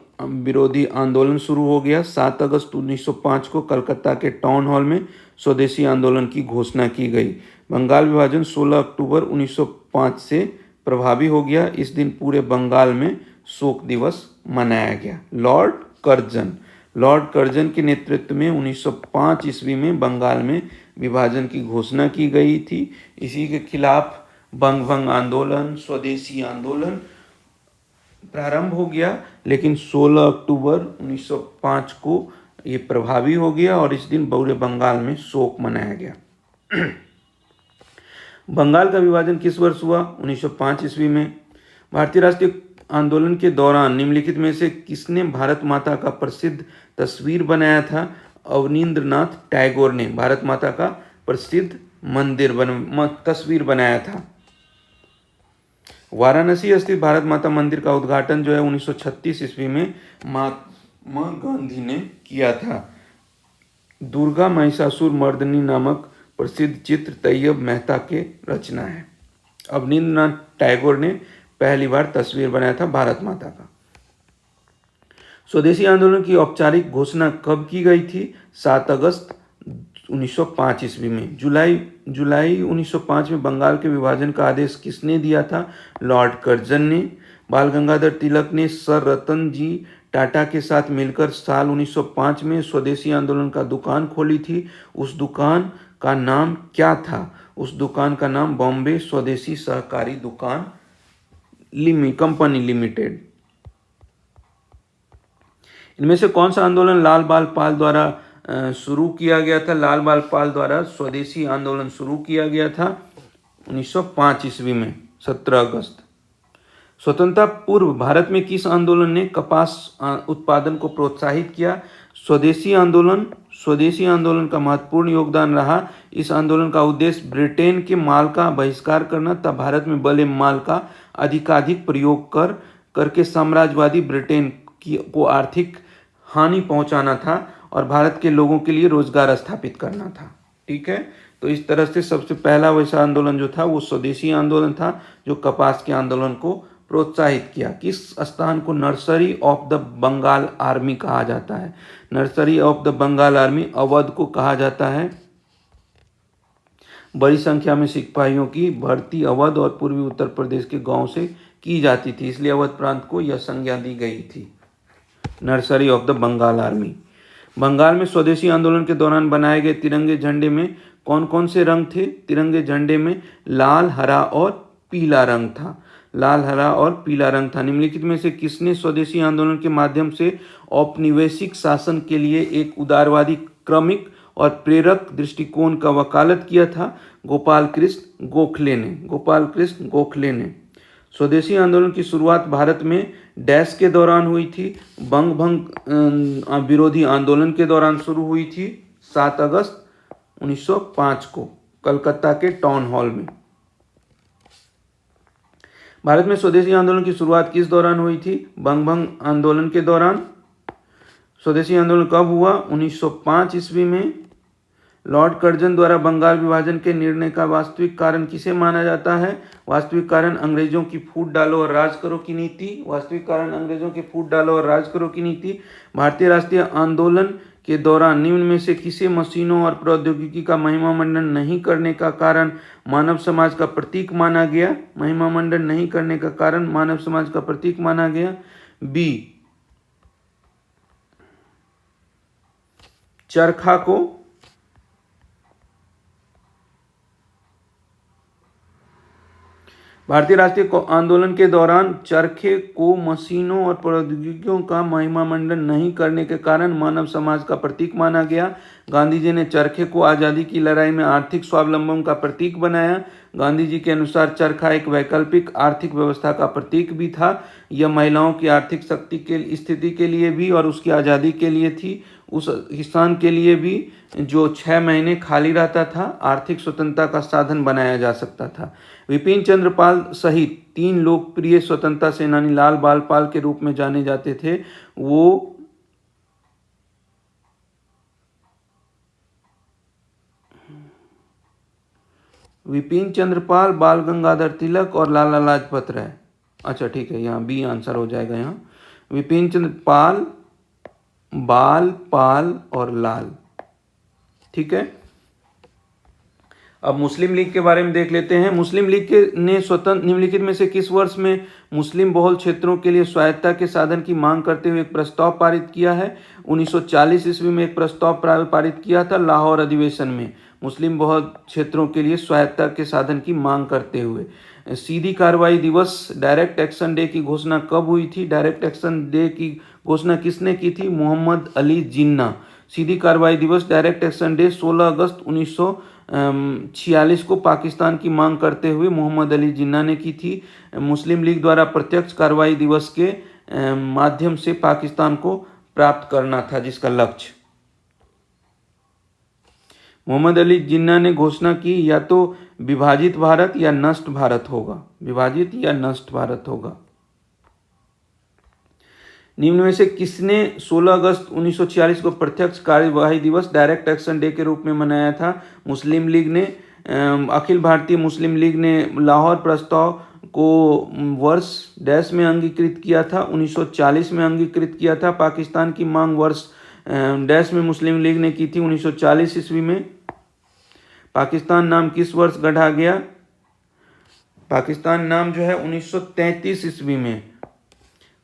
विरोधी आंदोलन शुरू हो गया। 7 अगस्त 1905 को कलकत्ता के टाउन हॉल में स्वदेशी आंदोलन की घोषणा की गई। बंगाल विभाजन 16 अक्टूबर 1905 से प्रभावी हो गया। इस दिन पूरे बंगाल में शोक दिवस मनाया गया। लॉर्ड कर्जन के नेतृत्व में 1905 ईस्वी में बंगाल में विभाजन की घोषणा की गई थी। इसी के खिलाफ बंग भंग आंदोलन, स्वदेशी आंदोलन प्रारंभ हो गया, लेकिन 16 अक्टूबर 1905 को ये प्रभावी हो गया और इस दिन पूरे बंगाल में शोक मनाया गया। बंगाल का विभाजन किस वर्ष हुआ? 1905 ईस्वी में। भारतीय राष्ट्रीय आंदोलन के दौरान निम्नलिखित में से किसने भारत माता का प्रसिद्ध तस्वीर बनाया था? अवनींद्रनाथ टैगोर ने भारत माता का प्रसिद्ध तस्वीर बनाया था। वाराणसी स्थित भारत माता मंदिर का उद्घाटन जो है 1936 ईस्वी में महात्मा गांधी ने किया था। दुर्गा महिषासुर मर्दिनी नामक प्रसिद्ध चित्र तैयब मेहता के रचना है। अवनींद्रनाथ टैगोर ने पहली बार तस्वीर बनाया था भारत माता का। स्वदेशी आंदोलन की औपचारिक घोषणा कब की गई थी? 7 अगस्त 1905 ईस्वी में। जुलाई 1905 में बंगाल के विभाजन का आदेश किसने दिया था? लॉर्ड कर्जन ने। बाल गंगाधर तिलक ने सर रतन जी टाटा के साथ मिलकर साल 1905 में स्वदेशी आंदोलन का दुकान खोली थी। उस दुकान का नाम क्या था? उस दुकान का नाम बॉम्बे स्वदेशी सहकारी दुकान कंपनी लिमिटेड। इनमें से कौन सा आंदोलन लाल बाल पाल द्वारा शुरू किया गया था? लाल बाल पाल द्वारा स्वदेशी आंदोलन शुरू किया गया था 1905 ईस्वी में 17 अगस्त। स्वतंत्रता पूर्व भारत में किस आंदोलन ने कपास उत्पादन को प्रोत्साहित किया? स्वदेशी आंदोलन का महत्वपूर्ण योगदान रहा। इस आंदोलन का उद्देश्य ब्रिटेन के माल का बहिष्कार करना तथा भारत में बने माल का अधिकाधिक प्रयोग करके साम्राज्यवादी ब्रिटेन को आर्थिक हानि पहुंचाना था और भारत के लोगों के लिए रोजगार स्थापित करना था। ठीक है, तो इस तरह से सबसे पहला वैसा आंदोलन जो था वो स्वदेशी आंदोलन था जो कपास के आंदोलन को प्रोत्साहित किया। किस स्थान को nursery of the Bengal army कहा जाता है? Nursery of the Bengal army Awadh को कहा जाता है। बड़ी संख्या में सिपाहियों की भर्ती अवध और पूर्वी उत्तर प्रदेश के गांव से की जाती थी, इसलिए अवध प्रांत को यह संज्ञा दी गई थी, nursery of the Bengal army. Bengal में स्वदेशी आंदोलन के दौरान बनाए गए तिरंगे झंडे में कौन कौन से रंग थे? तिरंगे झंडे में लाल, हरा और पीला रंग था। लाल, हरा और पीला रंग था। निम्नलिखित में से किसने स्वदेशी आंदोलन के माध्यम से औपनिवेशिक शासन के लिए एक उदारवादी, क्रमिक और प्रेरक दृष्टिकोण का वकालत किया था? गोपाल कृष्ण गोखले ने। स्वदेशी आंदोलन की शुरुआत भारत में डैश के दौरान हुई थी? बंग भंग विरोधी आंदोलन के दौरान शुरू हुई थी 7 अगस्त 1905 को कलकत्ता के टाउन हॉल में। भारत में स्वदेशी आंदोलन की शुरुआत किस दौरान हुई थी? बंग भंग आंदोलन के दौरान। स्वदेशी आंदोलन कब हुआ? 1905 ईस्वी में। लॉर्ड कर्जन द्वारा बंगाल विभाजन के निर्णय का वास्तविक कारण किसे माना जाता है? वास्तविक कारण अंग्रेजों की फूट डालो और राज करो की नीति। वास्तविक कारण अंग्रेजों की फूट डालो और राज करो की नीति। भारतीय राष्ट्रीय आंदोलन के दौरान निम्न में से किसे मशीनों और प्रौद्योगिकी का महिमा मंडन नहीं करने का कारण मानव समाज का प्रतीक माना गया? महिमा मंडन नहीं करने का कारण मानव समाज का प्रतीक माना गया। बी, चरखा को भारतीय राष्ट्रीय आंदोलन के दौरान चरखे को मशीनों और प्रौद्योगिकियों का महिमा मंडन नहीं करने के कारण मानव समाज का प्रतीक माना गया। गांधी जी ने चरखे को आज़ादी की लड़ाई में आर्थिक स्वावलंबन का प्रतीक बनाया। गांधी जी के अनुसार चरखा एक वैकल्पिक आर्थिक व्यवस्था का प्रतीक भी था। यह महिलाओं की आर्थिक शक्ति के स्थिति के लिए भी और उसकी आज़ादी के लिए थी। उस किसान के लिए भी जो 6 महीने खाली रहता था, आर्थिक स्वतंत्रता का साधन बनाया जा सकता था। विपिन चंद्र पाल सहित 3 लोकप्रिय स्वतंत्रता सेनानी लाल बाल पाल के रूप में जाने जाते थे। वो विपिन चंद्र पाल, बाल गंगाधर तिलक और लाला लाजपत राय। अच्छा ठीक है, यहाँ बी आंसर हो जाएगा। यहाँ विपिन चंद्र पाल, बाल, पाल और लाल। ठीक है, अब मुस्लिम लीग के बारे में देख लेते हैं। मुस्लिम लीग ने स्वतंत्र निम्नलिखित में से किस वर्ष में मुस्लिम बहुल क्षेत्रों के लिए स्वायत्तता के साधन की मांग करते हुए एक प्रस्ताव पारित किया है? 1940 ईस्वी में एक प्रस्ताव पारित किया था लाहौर अधिवेशन में, मुस्लिम बहुल क्षेत्रों के लिए स्वायत्तता के साधन की मांग करते हुए। सीधी कार्रवाई दिवस, डायरेक्ट एक्शन डे की घोषणा कब हुई थी? डायरेक्ट एक्शन डे की घोषणा किसने की थी? मोहम्मद अली जिन्ना। सीधी कार्रवाई दिवस डायरेक्ट एक्शन डे 16 अगस्त 1946 को पाकिस्तान की मांग करते हुए मोहम्मद अली जिन्ना ने की थी। मुस्लिम लीग द्वारा प्रत्यक्ष कार्रवाई दिवस के माध्यम से पाकिस्तान को प्राप्त करना था, जिसका लक्ष्य मोहम्मद अली जिन्ना ने घोषणा की या तो विभाजित भारत या नष्ट भारत होगा, विभाजित या नष्ट भारत होगा। निम्न में से किसने 16 अगस्त 1946 को प्रत्यक्ष कार्यवाही दिवस डायरेक्ट एक्शन डे के रूप में मनाया था? मुस्लिम लीग ने। अखिल भारतीय मुस्लिम लीग ने लाहौर प्रस्ताव को वर्ष डैश में अंगीकृत किया था, 1940 में अंगीकृत किया था। पाकिस्तान की मांग वर्ष डैश में मुस्लिम लीग ने की थी, 1940 ईस्वी में। पाकिस्तान नाम किस वर्ष गढ़ा गया? पाकिस्तान नाम जो है 1933 ईस्वी में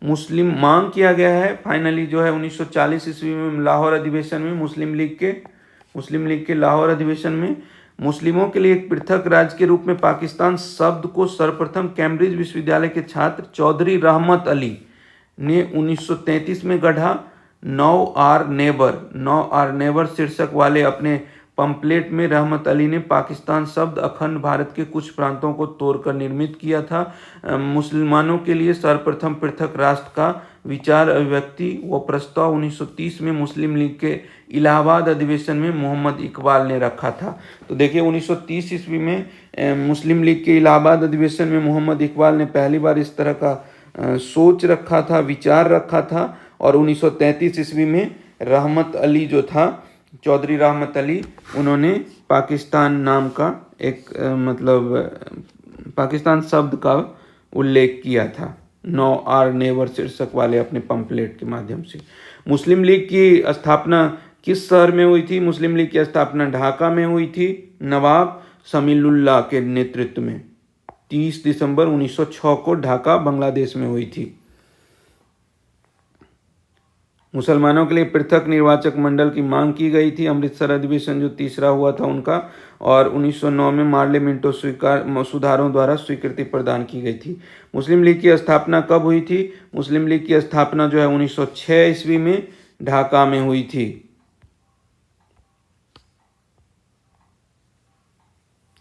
मुस्लिम मांग किया गया है। फाइनली जो है 1940 ईस्वी में लाहौर अधिवेशन में मुस्लिम लीग के लाहौर अधिवेशन में मुस्लिमों के लिए एक पृथक राज्य के रूप में पाकिस्तान शब्द को सर्वप्रथम कैम्ब्रिज विश्वविद्यालय के छात्र चौधरी रहमत अली ने 1933 में गढ़ा। नाउ आर नेबर शीर्षक वाले अपने पंपलेट में रहमत अली ने पाकिस्तान शब्द अखंड भारत के कुछ प्रांतों को तोड़कर निर्मित किया था। मुसलमानों के लिए सर्वप्रथम पृथक राष्ट्र का विचार अभिव्यक्ति व प्रस्ताव 1930 में मुस्लिम लीग के इलाहाबाद अधिवेशन में मोहम्मद इकबाल ने रखा था। तो देखिए 1930 ईस्वी में मुस्लिम लीग के इलाहाबाद अधिवेशन में मोहम्मद इकबाल ने पहली बार इस तरह का सोच रखा था, विचार रखा था। और 1933 ईस्वी में रहमत अली जो था, चौधरी रहमत अली, उन्होंने पाकिस्तान नाम का एक पाकिस्तान शब्द का उल्लेख किया था नो आर नेवर शीर्षक वाले अपने पंपलेट के माध्यम से। मुस्लिम लीग की स्थापना किस शहर में हुई थी? मुस्लिम लीग की स्थापना ढाका में हुई थी, नवाब शमीउल्लाह के नेतृत्व में। 30 दिसंबर 1906 को ढाका बांग्लादेश में हुई थी। मुसलमानों के लिए पृथक निर्वाचक मंडल की मांग की गई थी। अमृतसर अधिवेशन जो तीसरा हुआ था उनका, और 1909 में पार्लियामेंटो सुधारों द्वारा स्वीकृति प्रदान की गई थी। मुस्लिम लीग की स्थापना कब हुई थी? मुस्लिम लीग की स्थापना जो है 1906 ईस्वी में ढाका में हुई थी।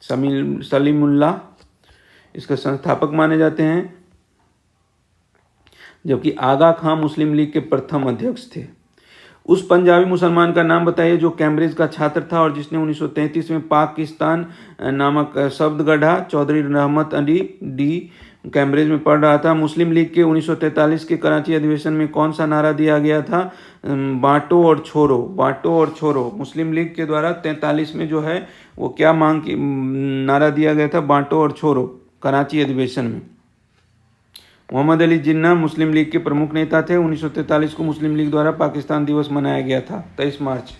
सलीमुल्लाह इसके संस्थापक माने जाते हैं, जबकि आगा खां मुस्लिम लीग के प्रथम अध्यक्ष थे। उस पंजाबी मुसलमान का नाम बताइए जो कैम्ब्रिज का छात्र था और जिसने 1933 में पाकिस्तान नामक शब्द गढ़ा। चौधरी रहमत अली डी कैम्ब्रिज में पढ़ रहा था। मुस्लिम लीग के 1943 के कराची अधिवेशन में कौन सा नारा दिया गया था? बांटो और छोड़ो, बांटो और छोड़ो। मुस्लिम लीग के द्वारा 43 में जो है वो क्या मांग की नारा दिया गया था? बांटो और छोड़ो, कराची अधिवेशन में। मोहम्मद अली जिन्ना मुस्लिम लीग के प्रमुख नेता थे। 1943 को मुस्लिम लीग द्वारा पाकिस्तान दिवस मनाया गया था, 23 मार्च।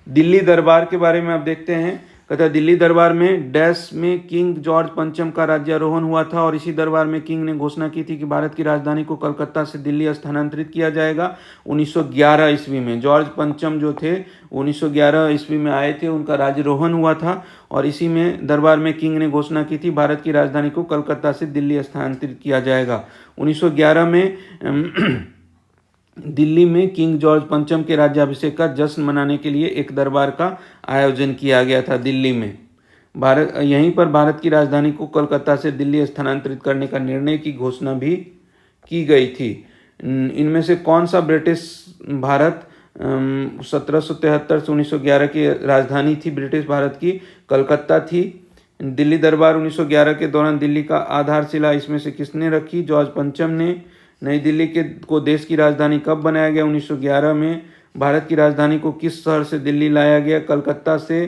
दिल्ली दरबार के बारे में आप देखते हैं। कहता है दिल्ली दरबार में डैश में किंग जॉर्ज पंचम का राज्यारोहण हुआ था और इसी दरबार में किंग ने घोषणा की थी कि भारत की राजधानी को कलकत्ता से दिल्ली स्थानांतरित किया जाएगा। 1911 ईस्वी में जॉर्ज पंचम जो थे 1911 ईस्वी में आए थे, उनका राज्यारोहण हुआ था और इसी में दरबार में किंग ने घोषणा की थी भारत की राजधानी को कलकत्ता से दिल्ली स्थानांतरित किया जाएगा। 1911 में दिल्ली में किंग जॉर्ज पंचम के राज्याभिषेक का जश्न मनाने के लिए एक दरबार का आयोजन किया गया था दिल्ली में। यहीं पर भारत की राजधानी को कोलकाता से दिल्ली स्थानांतरित करने का निर्णय की घोषणा भी की गई थी। इनमें से कौन सा ब्रिटिश भारत 1773 से 1911 की राजधानी थी? ब्रिटिश भारत की कलकत्ता थी। दिल्ली दरबार 1911 के दौरान दिल्ली का आधारशिला इसमें से किसने रखी? जॉर्ज पंचम ने। नई दिल्ली को देश की राजधानी कब बनाया गया? 1911 में। भारत की राजधानी को किस शहर से दिल्ली लाया गया? कलकत्ता से।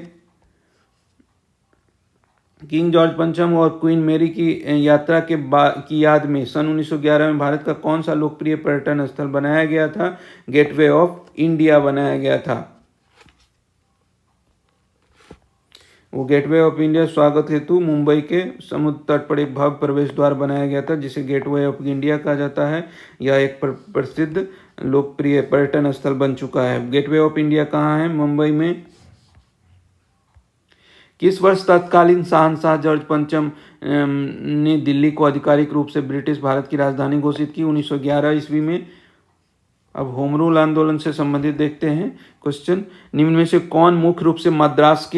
किंग जॉर्ज पंचम और क्वीन मैरी की यात्रा की याद में सन 1911 में भारत का कौन सा लोकप्रिय पर्यटन स्थल बनाया गया था? गेटवे ऑफ इंडिया बनाया गया था। वो गेटवे ऑफ इंडिया स्वागत हेतु मुंबई के समुद्र तट पर एक भव्य प्रवेश द्वार बनाया गया था जिसे गेटवे ऑफ इंडिया कहा जाता है। यह एक प्रसिद्ध लोकप्रिय पर्यटन स्थल बन चुका है। गेटवे ऑफ इंडिया कहाँ है? मुंबई में। किस वर्ष तत्कालीन शहंशाह जॉर्ज पंचम ने दिल्ली को आधिकारिक रूप से ब्रिटिश भारत की राजधानी घोषित की? 1911 ईस्वी में। अब होम रूल आंदोलन से संबंधित देखते हैं क्वेश्चन। निम्न में से कौन मुख्य रूप से मद्रास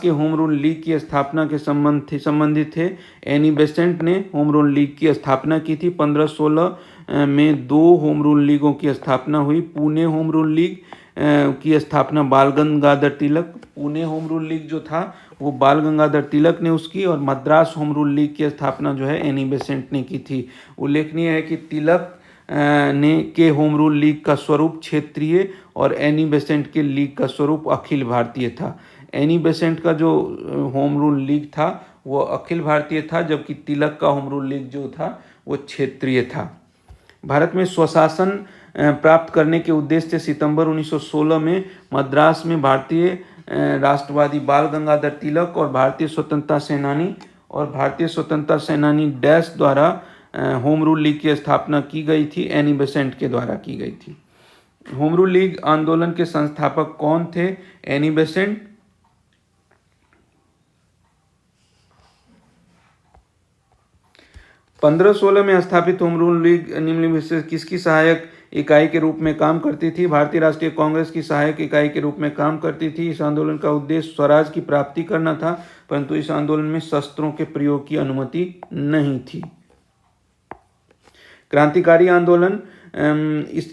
के होम रूल लीग की स्थापना के संबंधित थे? एनी बेसेंट ने होम रूल लीग की स्थापना की थी। 1516 में 2 होम रूल लीगों की स्थापना हुई। पुणे होम रूल लीग की स्थापना बाल Gangadhar Tilak, Pune home rule league जो था वो बाल गंगाधर तिलक ने उसकी, और मद्रास होम रूल लीग की स्थापना जो है एनी बेसेंट ने की थी। उल्लेखनीय है कि तिलक ने के होम रूल लीग का स्वरूप क्षेत्रीय और एनी बेसेंट के लीग का स्वरूप अखिल भारतीय था। एनी बेसेंट का जो होम रूल लीग था वो अखिल भारतीय था, जबकि तिलक का होम रूल लीग जो था वो क्षेत्रीय था। भारत में स्वशासन प्राप्त करने के उद्देश्य से सितंबर 1916 में मद्रास में भारतीय राष्ट्रवादी बाल गंगाधर तिलक और भारतीय स्वतंत्रता सेनानी डैश द्वारा होम रूल लीग की स्थापना की गई थी। एनी बेसेंट के द्वारा की गई थी। होम रूल लीग आंदोलन के संस्थापक कौन थे? एनी बेसेंट, 1516 में स्थापित होम रूल लीग निम्न में से किसकी सहायक इकाई के रूप में काम करती थी? भारतीय राष्ट्रीय कांग्रेस की सहायक इकाई के रूप में काम करती थी। इस आंदोलन का उद्देश्य स्वराज की प्राप्ति करना था, परंतु इस आंदोलन में शस्त्रों के प्रयोग की अनुमति नहीं थी। क्रांतिकारी आंदोलन,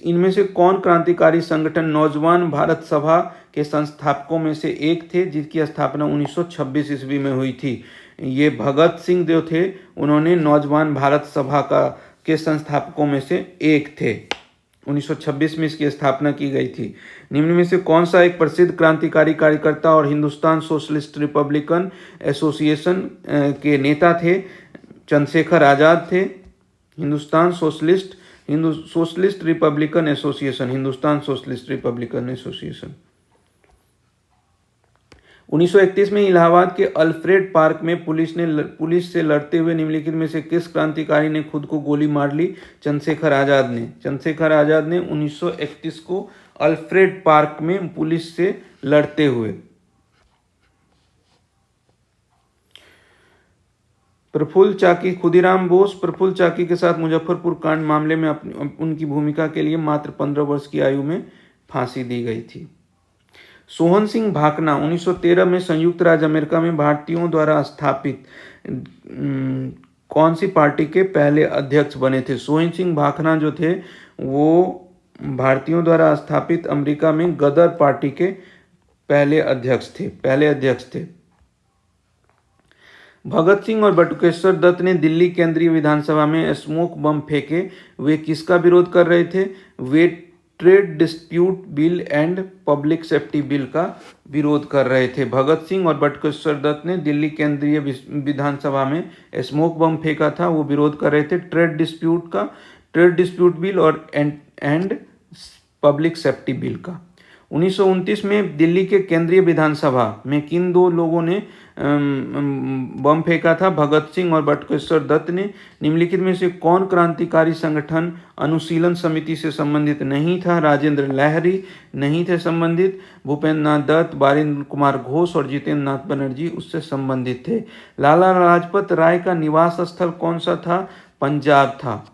इनमें से कौन क्रांतिकारी संगठन नौजवान भारत सभा के संस्थापकों में से एक थे, जिसकी स्थापना 1926 ईस्वी में हुई थी? ये भगत सिंह जो थे उन्होंने नौजवान भारत सभा के संस्थापकों में से एक थे। 1926 में इसकी स्थापना की गई थी। निम्न में से कौन सा एक प्रसिद्ध क्रांतिकारी कार्यकर्ता और हिंदुस्तान सोशलिस्ट रिपब्लिकन एसोसिएशन के नेता थे? चंद्रशेखर आजाद थे। Hindustan socialist Republican association. 1931 में इलाहाबाद के अल्फ्रेड पार्क में पुलिस से लड़ते हुए निम्नलिखित में से किस क्रांतिकारी ने खुद को गोली मार ली? चंद्रशेखर आजाद ने 1931 को अल्फ्रेड पार्क में पुलिस से लड़ते हुए। प्रफुल्ल चाकी, खुदीराम बोस प्रफुल्ल चाकी के साथ मुजफ्फरपुर कांड मामले में उनकी भूमिका के लिए मात्र 15 वर्ष की आयु में फांसी दी गई थी। सोहन सिंह भाकना 1913 में संयुक्त राज्य अमेरिका में भारतीयों द्वारा स्थापित कौन सी पार्टी के पहले अध्यक्ष बने थे? सोहन सिंह भाकना जो थे वो भारतीयों द्वारा स्थापित अमेरिका में गदर पार्टी के पहले अध्यक्ष थे। भगत सिंह और बटुकेश्वर दत्त ने दिल्ली केंद्रीय विधानसभा में स्मोक बम फेंके। वे किसका विरोध कर रहे थे? वे trade dispute bill and public safety bill का विरोध कर रहे थे। भगत सिंह और बटुकेश्वर दत्त ने दिल्ली केंद्रीय विधानसभा में स्मोक बम फेंका था, वो विरोध कर रहे थे ट्रेड डिस्प्यूट बिल और एंड पब्लिक सेफ्टी बिल का। 1929 में दिल्ली के केंद्रीय विधानसभा में किन 2 लोगों ने बम फेंका था? भगत सिंह और बटुकेश्वर दत्त ने। निम्नलिखित में से कौन क्रांतिकारी संगठन अनुशीलन समिति से संबंधित नहीं था? राजेंद्र लहरी नहीं थे संबंधित। भूपेंद्र नाथ दत्त, बारिंद्र कुमार घोष और जितेंद्र नाथ बनर्जी उससे संबंधित थे। लाला लाजपत राय का निवास स्थल कौन सा था? पंजाब था।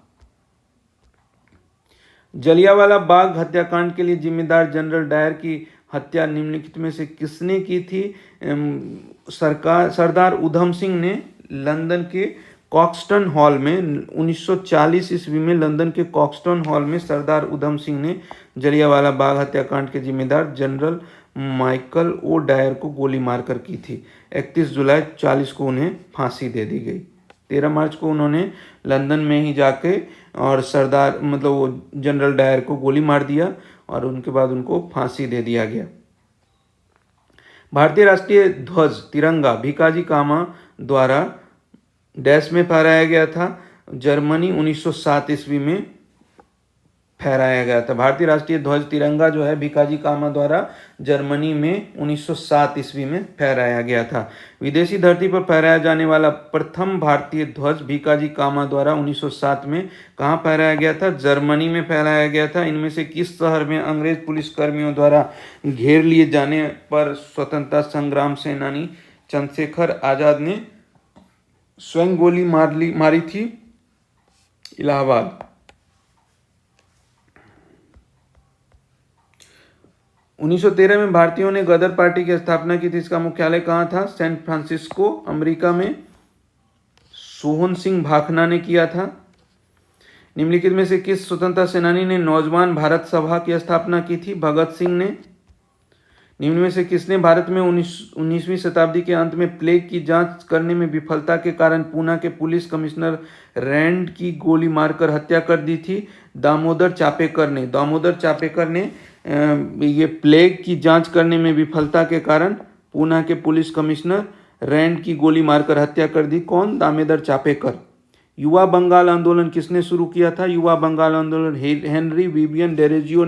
जलियांवाला बाग हत्याकांड के लिए जिम्मेदार जनरल डायर की हत्या निम्नलिखित में से किसने की थी? सरदार उधम सिंह ने लंदन के कॉक्सटन हॉल में 1940 ईस्वी में लंदन के कॉक्सटन हॉल में सरदार उधम सिंह ने जलियांवाला बाग हत्याकांड के जिम्मेदार जनरल माइकल ओ डायर को गोली मारकर की थी। 31 जुलाई 40 को उन्हें फांसी दे दी गई। 13 मार्च को उन्होंने लंदन में ही जाके और जनरल डायर को गोली मार दिया और उनके बाद उनको फांसी दे दिया गया। भारतीय राष्ट्रीय ध्वज तिरंगा भिकाजी कामा द्वारा डैश में फहराया गया था? जर्मनी 1907 ईस्वी में फहराया गया था। भारतीय राष्ट्रीय ध्वज तिरंगा जो है भिकाजी कामा द्वारा जर्मनी में 1907 ईस्वी में फहराया गया था। विदेशी धरती पर फहराया जाने वाला प्रथम भारतीय ध्वज भिकाजी कामा द्वारा 1907 में कहाँ फहराया गया था? जर्मनी में फहराया गया था। इनमें से किस शहर में अंग्रेज पुलिसकर्मियों द्वारा घेर लिए जाने पर स्वतंत्रता संग्राम सेनानी चंद्रशेखर आजाद ने स्वयं गोली मारी थी? इलाहाबाद। 1913 में भारतीयों ने गदर पार्टी की स्थापना की थी। इसका मुख्यालय कहाँ था? सैन फ्रांसिस्को, अमेरिका में। सोहन सिंह भाखना ने किया था। निम्नलिखित में से किस स्वतंत्रता सेनानी ने नौजवान भारत सभा की स्थापना की थी? भगत सिंह ने। निम्न में से किसने भारत में 19वीं शताब्दी के अंत में प्लेग की जांच करने में विफलता के कारण पूना के पुलिस कमिश्नर रैंड की गोली मारकर हत्या कर दी थी? दामोदर चापेकर ने। दामोदर चापेकर ने ये प्लेग की जांच करने में विफलता के कारण पूना के पुलिस कमिश्नर रैंड की गोली मारकर हत्या कर दी। कौन? दामोदर चापेकर। युवा बंगाल आंदोलन किसने शुरू किया था? युवा बंगाल आंदोलन हेनरी विवियन डेरेजियो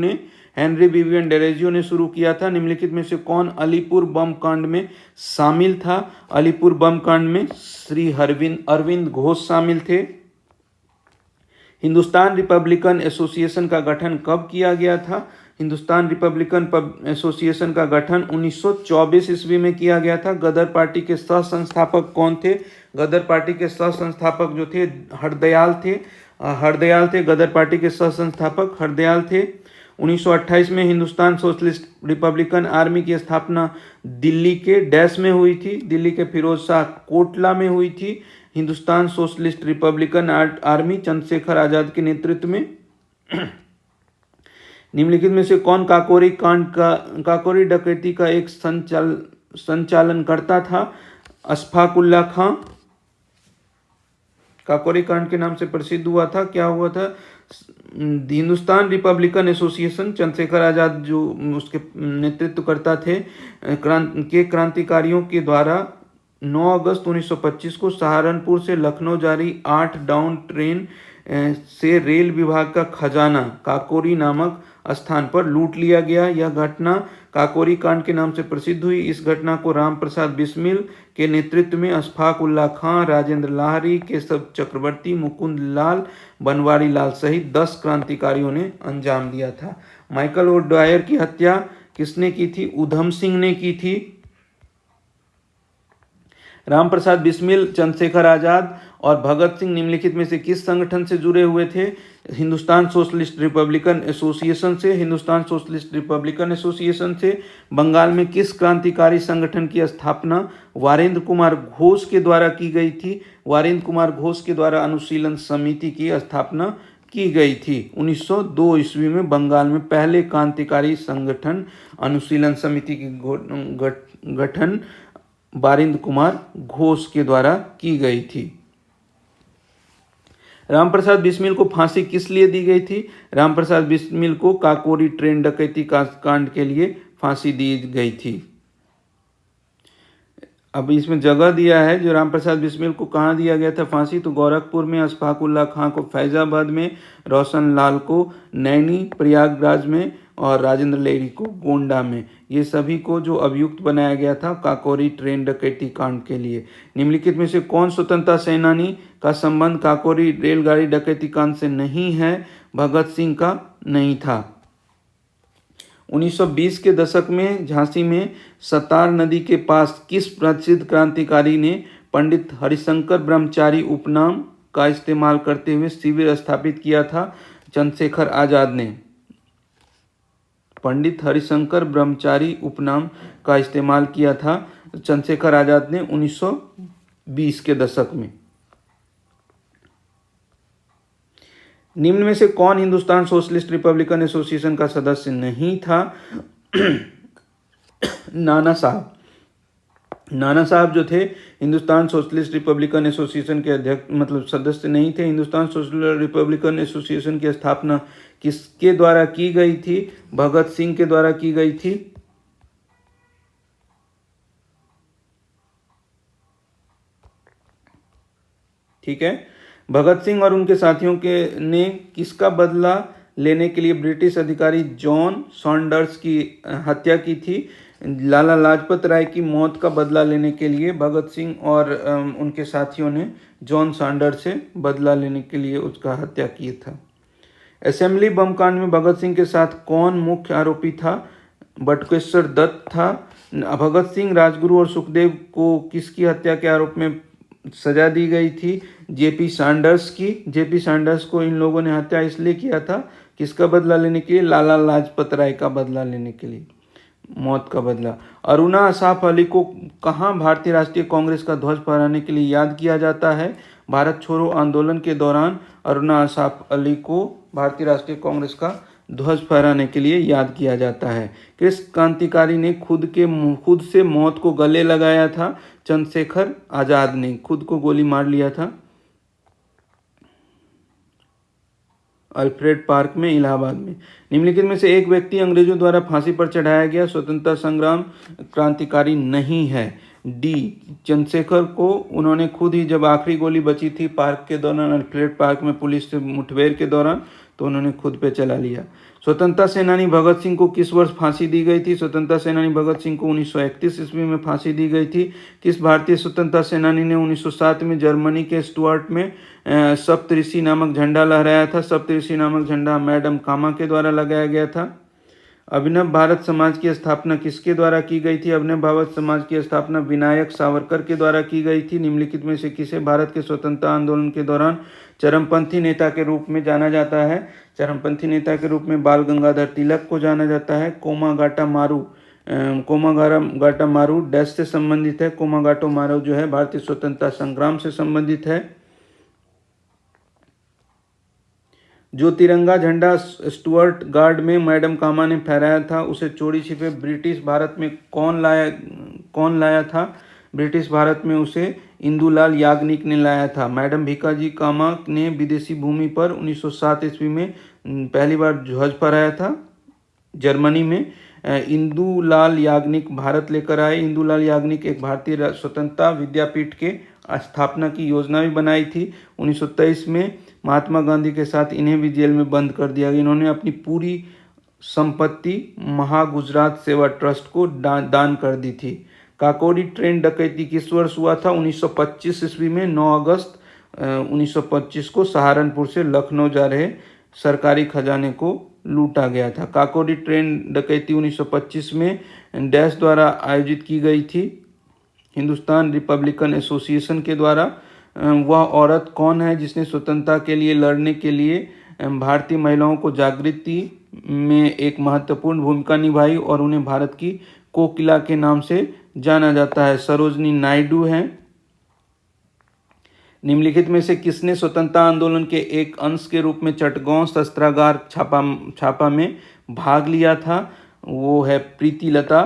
ने शुरू किया था। निम्नलिखित में से कौन अलीपुर बम कांड में शामिल था? अलीपुर बम कांड में श्री अरविंद घोष शामिल थे। हिंदुस्तान रिपब्लिकन एसोसिएशन का गठन कब किया गया था? हिंदुस्तान रिपब्लिकन एसोसिएशन का गठन 1924 ईस्वी में किया गया था। गदर पार्टी के सह संस्थापक कौन थे? गदर पार्टी के सह संस्थापक जो थे हरदयाल थे। गदर पार्टी के सह संस्थापक हरदयाल थे। 1928 में हिंदुस्तान सोशलिस्ट रिपब्लिकन आर्मी की स्थापना दिल्ली के डैश में हुई थी। दिल्ली के फिरोज शाह कोटला में हुई थी। Hindustan socialist republican army Chandrashekhar Azad के नेतृत्व में। निम्नलिखित में से कौन काकोरी डकैती का एक संचालन करता था? अशफाक उल्लाह खां। काकोरी कांड के नाम से प्रसिद्ध हुआ था। क्या हुआ था? हिंदुस्तान रिपब्लिकन एसोसिएशन चंद्रशेखर आजाद जो उसके नेतृत्व करता थे क्रांतिकारियों के द्वारा 9 अगस्त 1925 को सहारनपुर से लखनऊ जारी 8 डाउन ट्रेन से रेल विभाग का खजाना काकोरी नामक स्थान पर लूट लिया गया। यह घटना काकोरी कांड के नाम से प्रसिद्ध हुई। इस घटना को राम प्रसाद बिस्मिल के नेतृत्व में अशफाक उल्लाह खां, राजेंद्र लाहिड़ी, केशव चक्रवर्ती, मुकुंद लाल, बनवारी लाल सहित 10 क्रांतिकारियों ने अंजाम दिया था। माइकल ओडायर की हत्या किसने की थी? उधम सिंह ने की थी। राम प्रसाद बिस्मिल, चंद्रशेखर आजाद और भगत सिंह निम्नलिखित में से किस संगठन से जुड़े हुए थे? हिंदुस्तान सोशलिस्ट रिपब्लिकन एसोसिएशन से। हिंदुस्तान सोशलिस्ट रिपब्लिकन एसोसिएशन से। बंगाल में किस क्रांतिकारी संगठन की स्थापना वारेंद्र कुमार घोष के द्वारा की गई थी? वारेंद्र कुमार घोष के द्वारा अनुशीलन समिति की स्थापना की गई थी। 1902 ईस्वी में बंगाल में पहले क्रांतिकारी संगठन अनुशीलन समिति की गठन वारेंद्र कुमार घोष के द्वारा की गई थी। रामप्रसाद बिस्मिल को फांसी किस लिए दी गई थी? रामप्रसाद बिस्मिल को काकोरी ट्रेन डकैती कांड के लिए फांसी दी गई थी। अब इसमें जगह दिया है जो रामप्रसाद बिस्मिल को कहाँ दिया गया था फांसी, तो गोरखपुर में, अशफाक उल्लाह खां को फैजाबाद में, रोशन लाल को नैनी प्रयागराज में और राजेंद्र लेडी को गोंडा में। ये सभी को जो अभियुक्त बनाया गया था काकोरी ट्रेन डकैती कांड के लिए। निम्नलिखित में से कौन स्वतंत्रता सेनानी का संबंध काकोरी रेलगाड़ी डकैती कांड से नहीं है? भगत सिंह का नहीं था। 1920 के दशक में झांसी में सतार नदी के पास किस प्रसिद्ध क्रांतिकारी ने पंडित हरिशंकर ब्रह्मचारी उपनाम का इस्तेमाल करते हुए शिविर स्थापित किया था? चंद्रशेखर आजाद ने। पंडित हरिशंकर ब्रह्मचारी उपनाम का इस्तेमाल किया था चंद्रशेखर आजाद ने 1920 के दशक में। निम्न में से कौन हिंदुस्तान सोशलिस्ट रिपब्लिकन एसोसिएशन का सदस्य नहीं था? नाना साहब। नाना साहब जो थे हिंदुस्तान सोशलिस्ट रिपब्लिकन एसोसिएशन के अध्यक्ष सदस्य नहीं थे। हिंदुस्तान सोशलिस्ट रिपब्लिकन एसोसिएशन की स्थापना किसके द्वारा की गई थी? भगत सिंह के द्वारा की गई थी। ठीक है। भगत सिंह और उनके साथियों ने किसका बदला लेने के लिए ब्रिटिश अधिकारी जॉन सॉन्डर्स की हत्या की थी? लाला लाजपत राय की मौत का बदला लेने के लिए भगत सिंह और उनके साथियों ने जॉन सॉन्डर्स से बदला लेने के लिए उसका हत्या की था। असेंबली बम कांड में भगत सिंह के साथ कौन मुख्य आरोपी था? बटुकेश्वर दत्त था। भगत सिंह, राजगुरु और सुखदेव को किसकी हत्या के आरोप में सजा दी गई थी? जेपी सैंडर्स की। जेपी सैंडर्स को इन लोगों ने हत्या इसलिए किया था, किसका बदला लेने के लिए? लाला लाजपत राय का बदला लेने के लिए। मौत का बदला। अरुणा असाफ अली को कहाँ भारतीय राष्ट्रीय कांग्रेस का ध्वज फहराने के लिए याद किया जाता है? भारत छोड़ो आंदोलन के दौरान अरुणा असाफ अली को भारतीय राष्ट्रीय कांग्रेस का ध्वज फहराने के लिए याद किया जाता है। किस क्रांतिकारी ने खुद से मौत को गले लगाया था? चंद्रशेखर आजाद ने खुद को गोली मार लिया था अल्फ्रेड पार्क में, इलाहाबाद में। निम्नलिखित में से एक व्यक्ति अंग्रेजों द्वारा फांसी पर चढ़ाया गया स्वतंत्रता संग्राम क्रांतिकारी नहीं है। डी, चंद्रशेखर को उन्होंने खुद ही, जब आखिरी गोली बची थी पार्क के दौरान, अल्फ्रेड पार्क में पुलिस से मुठभेड़ के दौरान, तो उन्होंने खुद पे चला लिया। स्वतंत्रता सेनानी भगत सिंह को किस वर्ष फांसी दी गई थी? स्वतंत्रता सेनानी भगत सिंह को 1931 ईस्वी में फांसी दी गई थी। किस भारतीय स्वतंत्रता सेनानी ने 1907 में जर्मनी के स्टुअर्ट में सप्तऋषि नामक झंडा लहराया था? सप्तऋषि नामक झंडा मैडम कामा के द्वारा लगाया गया था। अभिनव भारत समाज की स्थापना किसके द्वारा की गई थी? अभिनव भारत समाज की स्थापना विनायक सावरकर के द्वारा की गई थी। निम्नलिखित में से किसे भारत के स्वतंत्रता आंदोलन के दौरान चरमपंथी नेता के रूप में जाना जाता है? चरमपंथी नेता के रूप में बाल गंगाधर तिलक को जाना जाता है। कोमागाटा मारू डैश से संबंधित है। कोमागाटो मारू जो है भारतीय स्वतंत्रता संग्राम से संबंधित है। जो तिरंगा झंडा स्टुअर्ट गार्ड में मैडम कामा ने फहराया था, उसे चोरी छिपे ब्रिटिश भारत में कौन लाया था? ब्रिटिश भारत में उसे इंदुलाल याग्निक ने लाया था। मैडम भीकाजी कामा ने विदेशी भूमि पर 1907 ईस्वी में पहली बार ध्वज फहराया था जर्मनी में। इंदुलाल याग्निक भारत लेकर आए। इंदुलाल याग्निक एक भारतीय स्वतंत्रता विद्यापीठ के स्थापना की योजना भी बनाई थी। 1923 में महात्मा गांधी के साथ इन्हें भी जेल में बंद कर दिया गया। इन्होंने अपनी पूरी संपत्ति महागुजरात सेवा ट्रस्ट को दान कर दी थी। काकोरी ट्रेन डकैती किस वर्ष हुआ था? 1925 ईस्वी में 9 अगस्त 1925 को सहारनपुर से लखनऊ जा रहे सरकारी खजाने को लूटा गया था। काकोरी ट्रेन डकैती 1925 में डैश द्वारा आयोजित की गई थी, हिंदुस्तान रिपब्लिकन एसोसिएशन के द्वारा। वह औरत कौन है जिसने स्वतंत्रता के लिए लड़ने के लिए भारतीय महिलाओं को जागृति में एक महत्वपूर्ण भूमिका निभाई और उन्हें भारत की कोकिला के नाम से जाना जाता है? सरोजनी नायडू हैं। निम्नलिखित में से किसने स्वतंत्रता आंदोलन के एक अंश के रूप में चटगांव शस्त्रागार छापा में भाग लिया था? वो है प्रीतिलता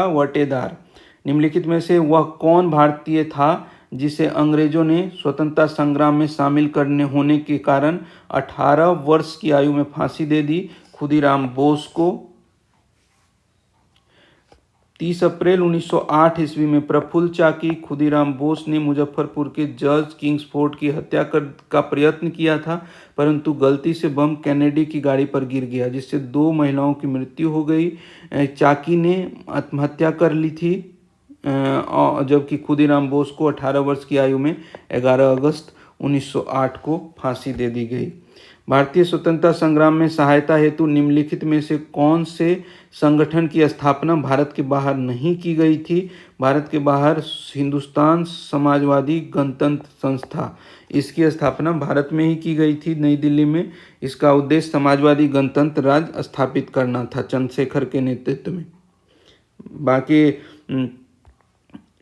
वटेदार। निम्नलिखित में से वह कौन भारतीय था जिसे अंग्रेजों ने स्वतंत्रता संग्राम में शामिल होने के कारण 18 वर्ष की आयु में फांसी दे दी? खुदीराम बोस को। 30 अप्रैल 1908 ईस्वी में प्रफुल्ल चाकी खुदीराम बोस ने मुजफ्फरपुर के जॉर्ज किंग्सफोर्ड की हत्या का प्रयत्न किया था, परंतु गलती से बम कैनेडी की गाड़ी पर गिर गया, जिससे 2 महिलाओं की मृत्यु हो गई। चाकी ने आत्महत्या कर ली थी, जबकि खुदीराम बोस को 18 वर्ष की आयु में 11 अगस्त 1908 को फांसी दे दी गई। भारतीय स्वतंत्रता संग्राम में सहायता हेतु निम्नलिखित में से कौन से संगठन की स्थापना भारत के बाहर नहीं की गई थी? भारत के बाहर हिंदुस्तान समाजवादी गणतंत्र संस्था, इसकी स्थापना भारत में ही की गई थी, नई दिल्ली में। इसका उद्देश्य समाजवादी गणतंत्र राज्य स्थापित करना था चंद्रशेखर के नेतृत्व में। बाकी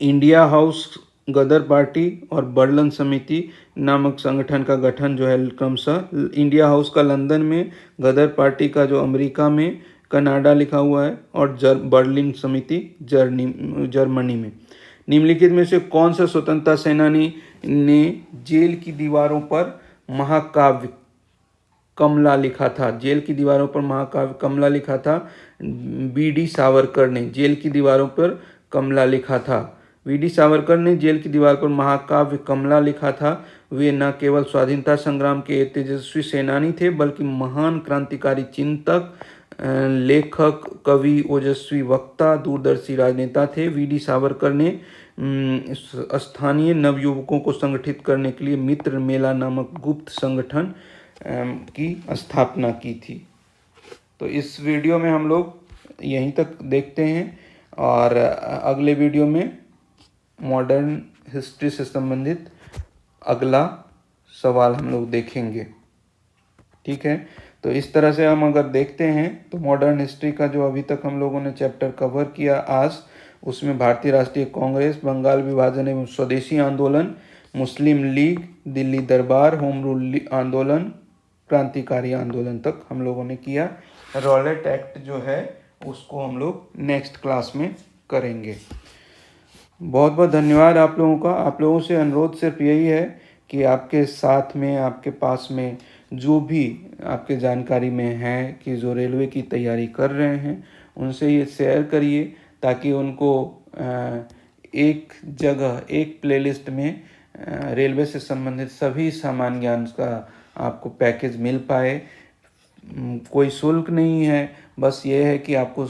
इंडिया हाउस, गदर पार्टी और बर्लिन समिति नामक संगठन का गठन जो है क्रमशः इंडिया हाउस का लंदन में, गदर पार्टी का जो अमेरिका में कनाडा लिखा हुआ है, और बर्लिन समिति जर्मनी में। निम्नलिखित में से कौन सा स्वतंत्रता सेनानी ने जेल की दीवारों पर महाकाव्य कमला लिखा था? जेल की दीवारों पर महाकाव्य कमला लिखा था बी.डी. सावरकर ने जेल की दीवारों पर कमला लिखा था। वी.डी. सावरकर ने जेल की दीवार पर महाकाव्य कमला लिखा था। वे न केवल स्वाधीनता संग्राम के तेजस्वी सेनानी थे, बल्कि महान क्रांतिकारी चिंतक, लेखक, कवि, ओजस्वी वक्ता, दूरदर्शी राजनेता थे। वी.डी. सावरकर ने स्थानीय नवयुवकों को संगठित करने के लिए मित्र मेला नामक गुप्त संगठन की स्थापना की थी। तो इस वीडियो में हम लोग यहीं तक देखते हैं, और अगले वीडियो में मॉडर्न हिस्ट्री से संबंधित अगला सवाल हम लोग देखेंगे। ठीक है, तो इस तरह से हम अगर देखते हैं तो मॉडर्न हिस्ट्री का जो अभी तक हम लोगों ने चैप्टर कवर किया आज, उसमें भारतीय राष्ट्रीय कांग्रेस, बंगाल विभाजन एवं स्वदेशी आंदोलन, मुस्लिम लीग, दिल्ली दरबार, होम रूल आंदोलन, क्रांतिकारी आंदोलन तक हम लोगों ने किया। रॉलेट एक्ट जो है उसको हम लोग नेक्स्ट क्लास में करेंगे। बहुत बहुत धन्यवाद आप लोगों का। आप लोगों से अनुरोध सिर्फ यही है कि आपके साथ में, आपके पास में जो भी आपके जानकारी में है कि जो रेलवे की तैयारी कर रहे हैं, उनसे ये शेयर करिए ताकि उनको एक जगह, एक प्लेलिस्ट में रेलवे से संबंधित सभी सामान्य ज्ञान का आपको पैकेज मिल पाए। कोई शुल्क नहीं है, बस ये है कि आपको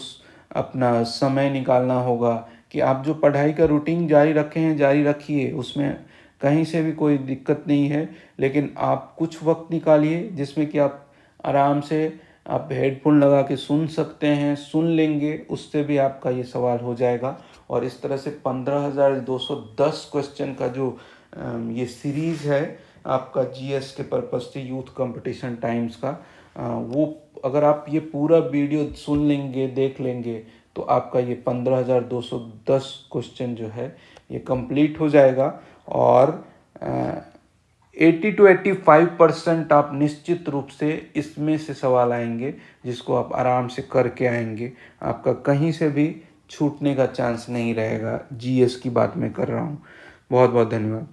अपना समय निकालना होगा कि आप जो पढ़ाई का रूटीन जारी रखे हैं जारी रखिए, उसमें कहीं से भी कोई दिक्कत नहीं है, लेकिन आप कुछ वक्त निकालिए जिसमें कि आप आराम से आप हेडफोन लगा के सुन सकते हैं, सुन लेंगे, उससे भी आपका ये सवाल हो जाएगा। और इस तरह से 15,210 क्वेश्चन का जो ये सीरीज़ है आपका जीएस के पर्पज़ से, यूथ कंपटीशन टाइम्स का, वो अगर आप ये पूरा वीडियो सुन लेंगे, देख लेंगे, तो आपका ये 15,210 क्वेश्चन जो है ये कंप्लीट हो जाएगा। और 80 to 85% आप निश्चित रूप से इसमें से सवाल आएंगे जिसको आप आराम से करके आएंगे। आपका कहीं से भी छूटने का चांस नहीं रहेगा। जीएस की बात मैं कर रहा हूँ। बहुत बहुत धन्यवाद।